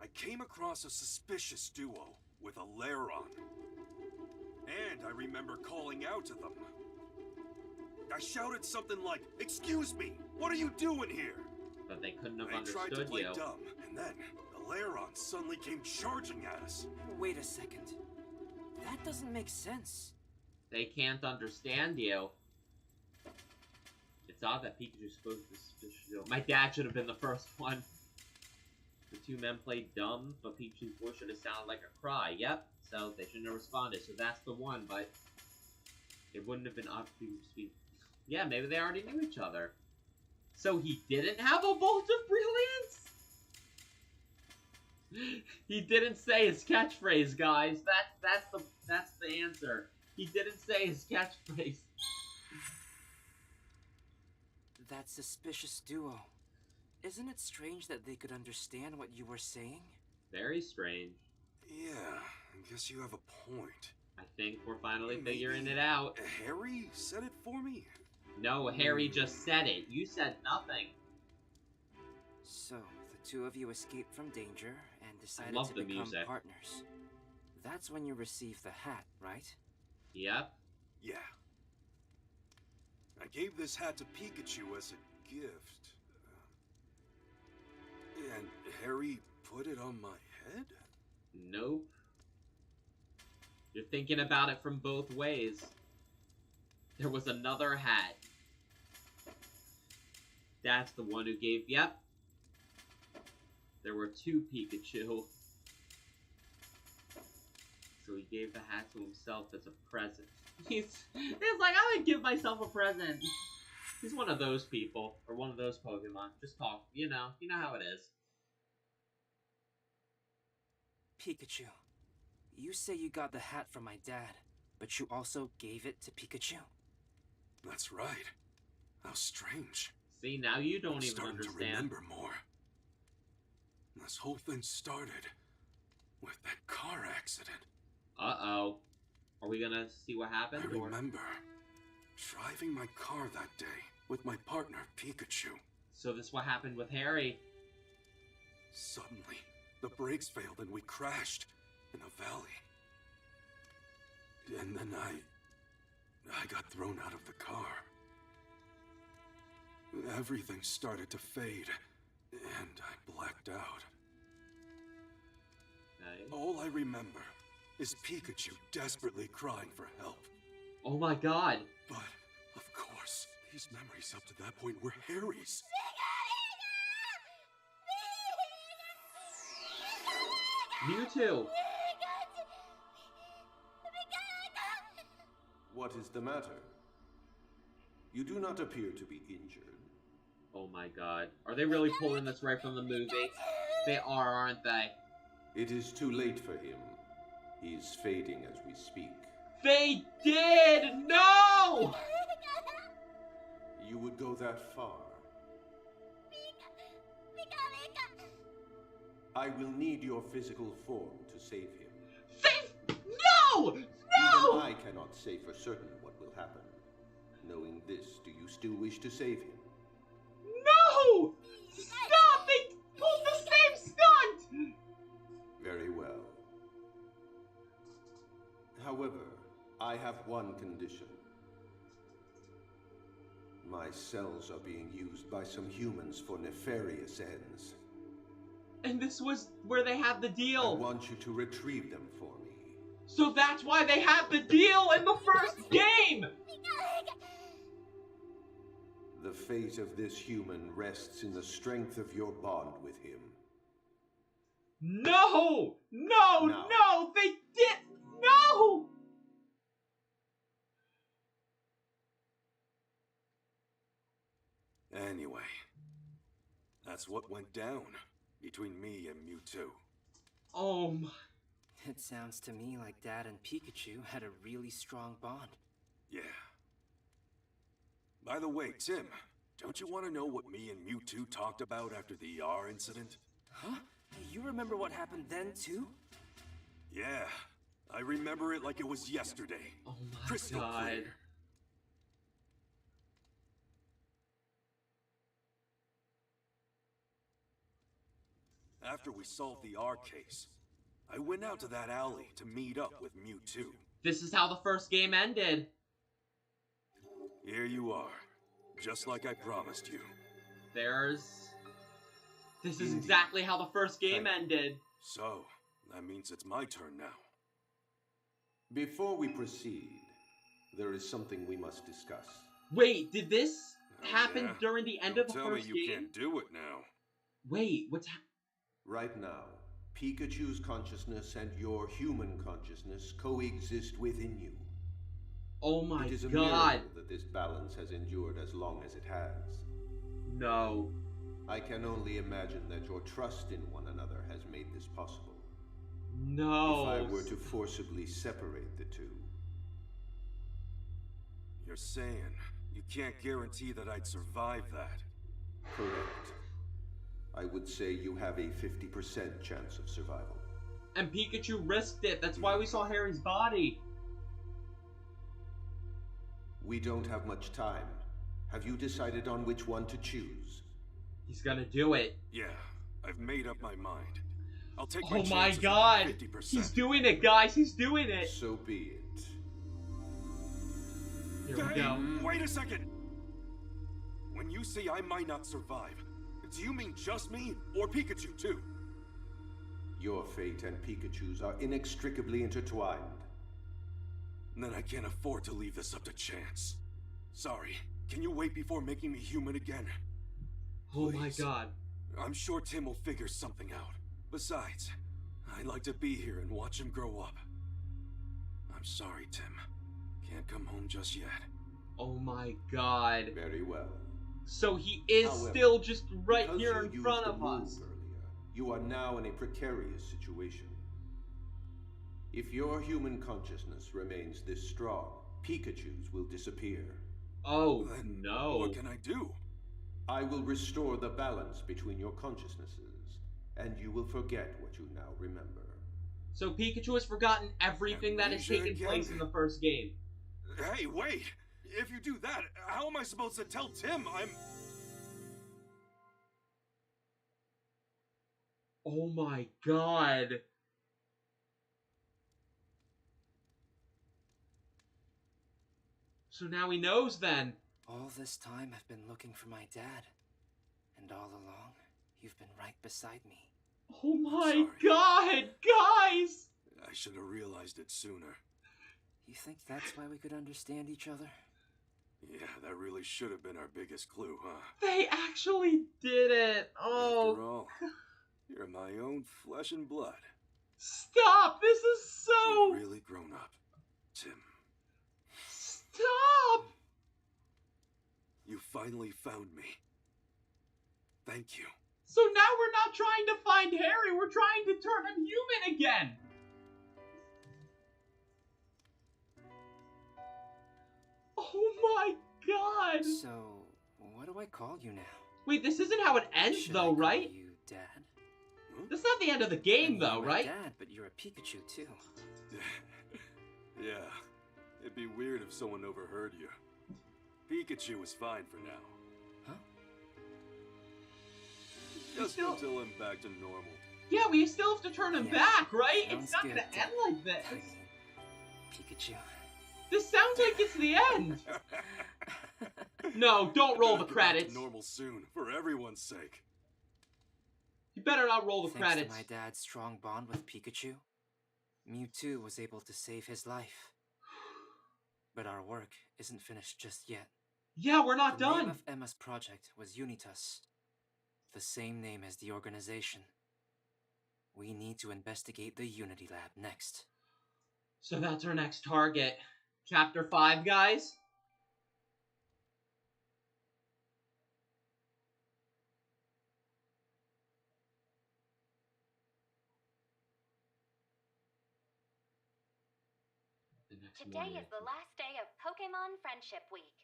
Speaker 2: I came across a suspicious duo with a Lairon. And I remember calling out to them. I shouted something like, "Excuse me, what are you doing here?"
Speaker 1: But they couldn't have
Speaker 2: I tried to
Speaker 1: understood
Speaker 2: play
Speaker 1: you.
Speaker 2: dumb, and then the Lairon suddenly came charging at us.
Speaker 3: Wait a second. That doesn't make sense.
Speaker 1: They can't understand you. It's odd that Pikachu's supposed to... My dad should have been the first one. The two men played dumb, but Pikachu's voice should have sounded like a cry. Yep, so they shouldn't have responded. So that's the one, but it wouldn't have been odd for Pikachu to speak. Yeah, maybe they already knew each other. So he didn't have a Bolt of Brilliance? He didn't say his catchphrase, guys. That's the answer. He didn't say his catchphrase.
Speaker 3: That suspicious duo. Isn't it strange that they could understand what you were saying?
Speaker 1: Very strange.
Speaker 2: Yeah, I guess you have a point.
Speaker 1: I think we're finally
Speaker 2: Maybe
Speaker 1: figuring it out.
Speaker 2: Harry said it for me?
Speaker 1: No, Harry just said it. You said nothing.
Speaker 3: So, the two of you escaped from danger and decided
Speaker 1: love
Speaker 3: to
Speaker 1: the
Speaker 3: become
Speaker 1: music.
Speaker 3: partners. That's when you received the hat, right?
Speaker 1: Yep.
Speaker 2: Yeah. I gave this hat to Pikachu as a gift. And Harry put it on my head?
Speaker 1: Nope. You're thinking about it from both ways. There was another hat. That's the one who gave... Yep. There were two Pikachu. So he gave the hat to himself as a present. He's like, I would give myself a present. He's one of those people. Or one of those Pokemon. Just talk. You know how it is.
Speaker 3: Pikachu, you say you got the hat from my dad, but you also gave it to Pikachu?
Speaker 2: That's right. How strange.
Speaker 1: See, now you don't
Speaker 2: I'm
Speaker 1: even
Speaker 2: starting
Speaker 1: understand.
Speaker 2: to remember more. This whole thing started with that car accident.
Speaker 1: Uh-oh. Are we gonna see what happened?
Speaker 2: I remember driving my car that day with my partner, Pikachu.
Speaker 1: So this is what happened with Harry.
Speaker 2: Suddenly, the brakes failed and we crashed in a valley. And then I got thrown out of the car. Everything started to fade, and I blacked out.
Speaker 1: Okay.
Speaker 2: All I remember is Pikachu desperately crying for help.
Speaker 1: Oh my god.
Speaker 2: But, of course, these memories up to that point were Harry's.
Speaker 1: Mewtwo.
Speaker 8: What is the matter? You do not appear to be injured.
Speaker 1: Oh my god. Are they really pulling this right from the movie? They are, aren't they?
Speaker 8: It is too late for him. He is fading as we speak.
Speaker 1: They did! No!
Speaker 8: You would go that far? I will need your physical form to save him.
Speaker 1: Save! No!
Speaker 8: Even
Speaker 1: No!
Speaker 8: I cannot say for certain what will happen. Knowing this, do you still wish to save him?
Speaker 1: No! Stop! They pulled the same stunt!
Speaker 8: Very well. However, I have one condition. My cells are being used by some humans for nefarious ends.
Speaker 1: And this was where they had the
Speaker 8: I
Speaker 1: deal.
Speaker 8: want you to retrieve them for me.
Speaker 1: So that's why they had the deal in the first game!
Speaker 8: The fate of this human rests in the strength of your bond with him.
Speaker 1: No! No!
Speaker 8: No.
Speaker 1: No! They did! No!
Speaker 2: Anyway, that's what went down between me and Mewtwo.
Speaker 1: Oh my...
Speaker 3: It sounds to me like Dad and Pikachu had a really strong bond.
Speaker 2: Yeah. By the way, Tim, don't you want to know what me and Mewtwo talked about after the ER incident?
Speaker 3: Huh? You remember what happened then, too?
Speaker 2: Yeah, I remember it like it was yesterday.
Speaker 1: Oh my
Speaker 2: Crystal
Speaker 1: god.
Speaker 2: clear. After we solved the R case, I went out to that alley to meet up with Mewtwo.
Speaker 1: This is how the first game ended.
Speaker 2: Here you are, just like I promised you.
Speaker 1: This is exactly how the first game ended.
Speaker 2: So, that means it's my turn now.
Speaker 8: Before we proceed, there is something we must discuss.
Speaker 1: Wait, did this
Speaker 2: Oh,
Speaker 1: happen
Speaker 2: yeah?
Speaker 1: during the end
Speaker 2: Don't
Speaker 1: of the
Speaker 2: tell
Speaker 1: first
Speaker 2: me you
Speaker 1: game?
Speaker 2: can't do it now.
Speaker 1: Wait, what's
Speaker 8: Right now, Pikachu's consciousness and your human consciousness coexist within you.
Speaker 1: Oh my
Speaker 8: It is a
Speaker 1: god.
Speaker 8: miracle that this balance has endured as long as it has.
Speaker 1: No.
Speaker 8: I can only imagine that your trust in one another has made this possible.
Speaker 1: No.
Speaker 8: If I were to forcibly separate the two,
Speaker 2: You're saying you can't guarantee that I'd survive that.
Speaker 8: correct. I would say you have a 50% chance of survival.
Speaker 1: And Pikachu risked it. That's why we saw Harry's body.
Speaker 8: We don't have much time. Have you decided on which one to choose?
Speaker 1: He's gonna do it.
Speaker 2: Yeah, I've made up my mind. I'll take
Speaker 1: Oh my
Speaker 2: chances with
Speaker 1: god.
Speaker 2: that 50%.
Speaker 1: He's doing it, guys. He's doing it.
Speaker 8: So be it.
Speaker 1: Here we
Speaker 2: Hey,
Speaker 1: go.
Speaker 2: wait a second! When you say I might not survive, do you mean just me, or Pikachu too?
Speaker 8: Your fate and Pikachu's are inextricably intertwined.
Speaker 2: Then I can't afford to leave this up to chance. Sorry, can you wait before making me human again?
Speaker 1: Oh my
Speaker 2: Please.
Speaker 1: god.
Speaker 2: I'm sure Tim will figure something out. Besides, I'd like to be here and watch him grow up. I'm sorry, Tim. Can't come home just yet.
Speaker 1: Oh my god.
Speaker 8: Very well.
Speaker 1: So he is
Speaker 8: However,
Speaker 1: still just right
Speaker 8: Because
Speaker 1: here
Speaker 8: you
Speaker 1: in
Speaker 8: used
Speaker 1: front
Speaker 8: the
Speaker 1: of
Speaker 8: move
Speaker 1: us.
Speaker 8: earlier, you are now in a precarious situation. If your human consciousness remains this strong, Pikachu's will disappear.
Speaker 1: Oh,
Speaker 2: Then
Speaker 1: no.
Speaker 2: what can I do?
Speaker 8: I will restore the balance between your consciousnesses, and you will forget what you now remember.
Speaker 1: So Pikachu has forgotten everything that has
Speaker 2: Amnesia
Speaker 1: taken
Speaker 2: again?
Speaker 1: place in the first game.
Speaker 2: Hey, wait! If you do that, how am I supposed to tell Tim I'm...
Speaker 1: Oh my god. So now he knows then.
Speaker 3: All this time I've been looking for my dad. And all along, you've been right beside me.
Speaker 1: Oh my
Speaker 2: Sorry.
Speaker 1: god, guys!
Speaker 2: I should have realized it sooner.
Speaker 3: You think that's why we could understand each other?
Speaker 2: Yeah, that really should have been our biggest clue, huh?
Speaker 1: They actually did it. Oh,
Speaker 2: After all, you're my own flesh and blood.
Speaker 1: stop. This is so...
Speaker 2: You've really grown up, Tim.
Speaker 1: Stop.
Speaker 2: You finally found me. Thank you.
Speaker 1: So now we're not trying to find Harry. We're trying to turn him human again. Oh my god.
Speaker 3: So, what do I call you now?
Speaker 1: Wait, this isn't how it ends,
Speaker 3: Should I
Speaker 1: though,
Speaker 3: call
Speaker 1: right?
Speaker 3: you Dad?
Speaker 1: That's not the end of the game,
Speaker 3: I
Speaker 1: though,
Speaker 3: mean,
Speaker 1: right?
Speaker 3: Dad, but you're a Pikachu too.
Speaker 2: Yeah, it'd be weird if someone overheard you. Pikachu is fine for now.
Speaker 3: Huh?
Speaker 2: Just
Speaker 1: still-
Speaker 2: until I'm back to normal.
Speaker 1: Yeah, we still have to turn him
Speaker 3: Yeah,
Speaker 1: back, right?
Speaker 3: sounds
Speaker 1: It's not
Speaker 3: good,
Speaker 1: gonna
Speaker 3: Dad.
Speaker 1: end like this.
Speaker 3: I mean, Pikachu.
Speaker 1: This sounds like it's the end. No, don't roll the
Speaker 2: Get back to
Speaker 1: credits.
Speaker 2: normal soon, for everyone's sake.
Speaker 1: You better not roll the
Speaker 3: Thanks
Speaker 1: credits.
Speaker 3: to my dad's strong bond with Pikachu, Mewtwo was able to save his life. But our work isn't finished just yet.
Speaker 1: Yeah, we're not
Speaker 3: The name
Speaker 1: done.
Speaker 3: of Emma's project was Unitas, the same name as the organization. We need to investigate the Unity Lab next.
Speaker 1: So that's our next target. Chapter 5, guys. The next
Speaker 5: Today
Speaker 1: morning.
Speaker 5: is the last day of Pokemon Friendship Week.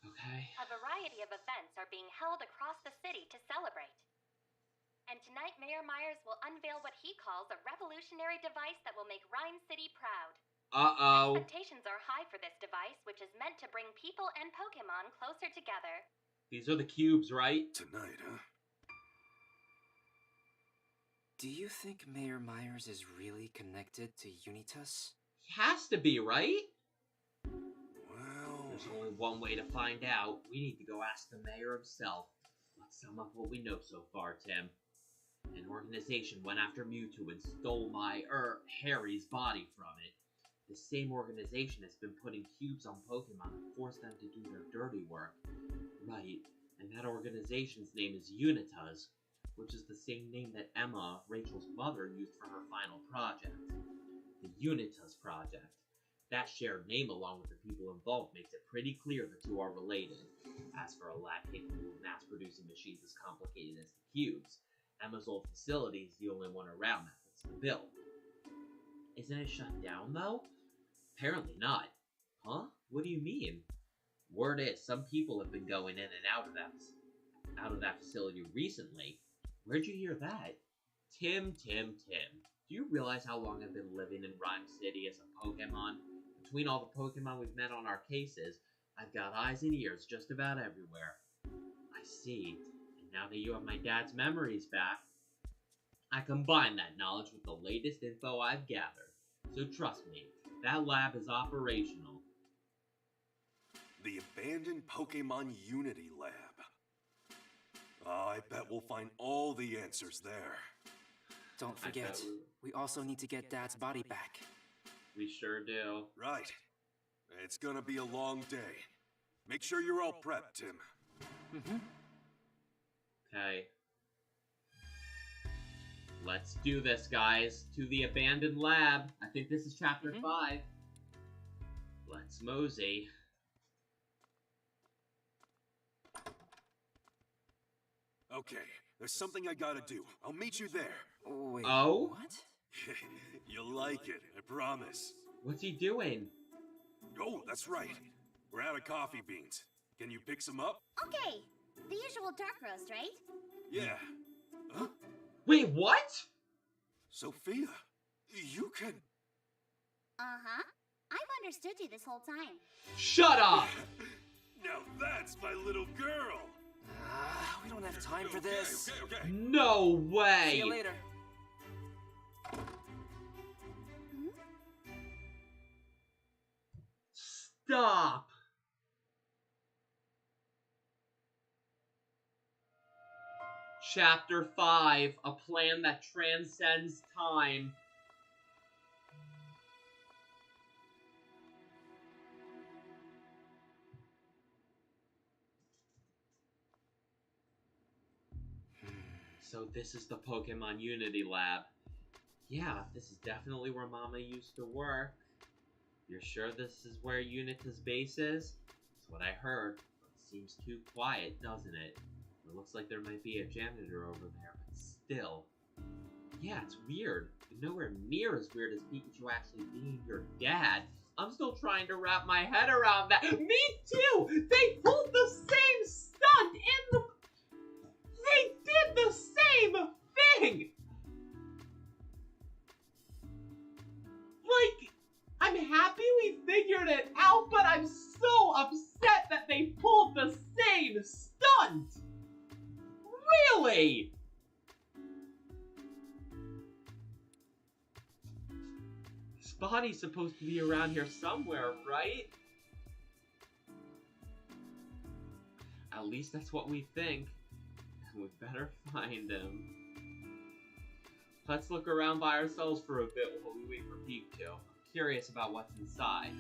Speaker 1: Okay.
Speaker 5: A variety of events are being held across the city to celebrate. And tonight, Mayor Myers will unveil what he calls a revolutionary device that will make Rhyme City proud.
Speaker 1: Uh-oh.
Speaker 5: Expectations are high for this device, which is meant to bring people and Pokemon closer together.
Speaker 1: These are the cubes, right?
Speaker 2: Tonight, huh?
Speaker 3: Do you think Mayor Myers is really connected to Unitas?
Speaker 1: He has to be, right?
Speaker 2: Well...
Speaker 1: There's only one way to find out. We need to go ask the mayor himself. Let's sum up what we know so far, Tim. An organization went after Mewtwo and stole Harry's body from it. The same organization has been putting cubes on Pokemon and forced them to do their dirty work. Right, and that organization's name is Unitas, which is the same name that Emma, Rachel's mother, used for her final project. The Unitas Project. That shared name along with the people involved makes it pretty clear the two are related. As for a lab capable of mass-producing machines as complicated as the cubes, Emma's old facility is the only one around that fits the bill. Isn't it shut down, though? Apparently not. Huh? What do you mean? Word is, some people have been going in and out of that facility recently. Where'd you hear that? Tim. Do you realize how long I've been living in Rhyme City as a Pokemon? Between all the Pokemon we've met on our cases, I've got eyes and ears just about everywhere. I see. And now that you have my dad's memories back, I combine that knowledge with the latest info I've gathered. So trust me, that lab is operational.
Speaker 2: The abandoned Pokemon Unity Lab. I bet we'll find all the answers there.
Speaker 3: Don't
Speaker 1: I bet
Speaker 3: forget, we also need to get Dad's body back.
Speaker 1: We sure do.
Speaker 2: Right. It's gonna be a long day. Make sure you're all prepped, Tim.
Speaker 3: Mm-hmm.
Speaker 1: Okay. Let's do this, guys. To the abandoned lab. I think this is chapter 5. Let's mosey.
Speaker 2: Okay, there's something I gotta do. I'll meet you there.
Speaker 3: Wait,
Speaker 1: Oh?
Speaker 3: what?
Speaker 2: You'll like it, I promise.
Speaker 1: What's he doing?
Speaker 2: Oh, that's right. We're out of coffee beans. Can you pick some up?
Speaker 9: Okay, the usual dark roast, right?
Speaker 2: Yeah. Huh?
Speaker 1: Wait, what?
Speaker 2: Sophia, you can...
Speaker 9: Uh-huh. I've understood you this whole time.
Speaker 1: Shut up!
Speaker 2: Now that's my little girl!
Speaker 3: We don't have time for this.
Speaker 2: Okay.
Speaker 1: No way!
Speaker 3: See you later.
Speaker 1: Stop! Chapter 5, a plan that transcends time. So this is the Pokemon Unity Lab. Yeah, this is definitely where Mama used to work. You're sure this is where Unita's base is? That's what I heard. It seems too quiet, doesn't it? It looks like there might be a janitor over there, but still. Yeah, it's weird. Nowhere near as weird as Pikachu actually being your dad. I'm still trying to wrap my head around that. Me too! They pulled the same stunt in the... They did the same thing! Like, I'm happy we figured it out, but I'm so upset that they pulled the same stunt! Really? This body's supposed to be around here somewhere, right? At least that's what we think. We better find him. Let's look around by ourselves for a bit while we wait for Pikachu. I'm curious about what's inside.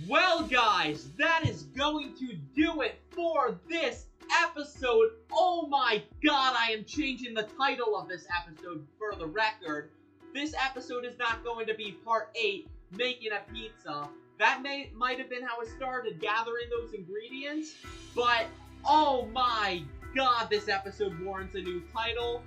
Speaker 1: Well, guys, that is going to do it for this episode. Oh my god, I am changing the title of this episode for the record. This episode is not going to be part 8, making a pizza. That might have been how it started, gathering those ingredients. But, oh my god, this episode warrants a new title.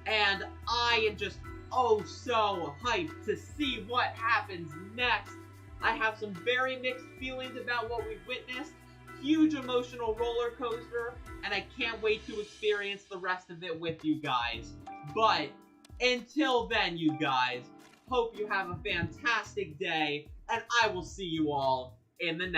Speaker 1: And I am just, oh so hyped to see what happens next. I have some very mixed feelings about what we've witnessed. Huge emotional roller coaster, and I can't wait to experience the rest of it with you guys. But until then, you guys, hope you have a fantastic day, and I will see you all in the next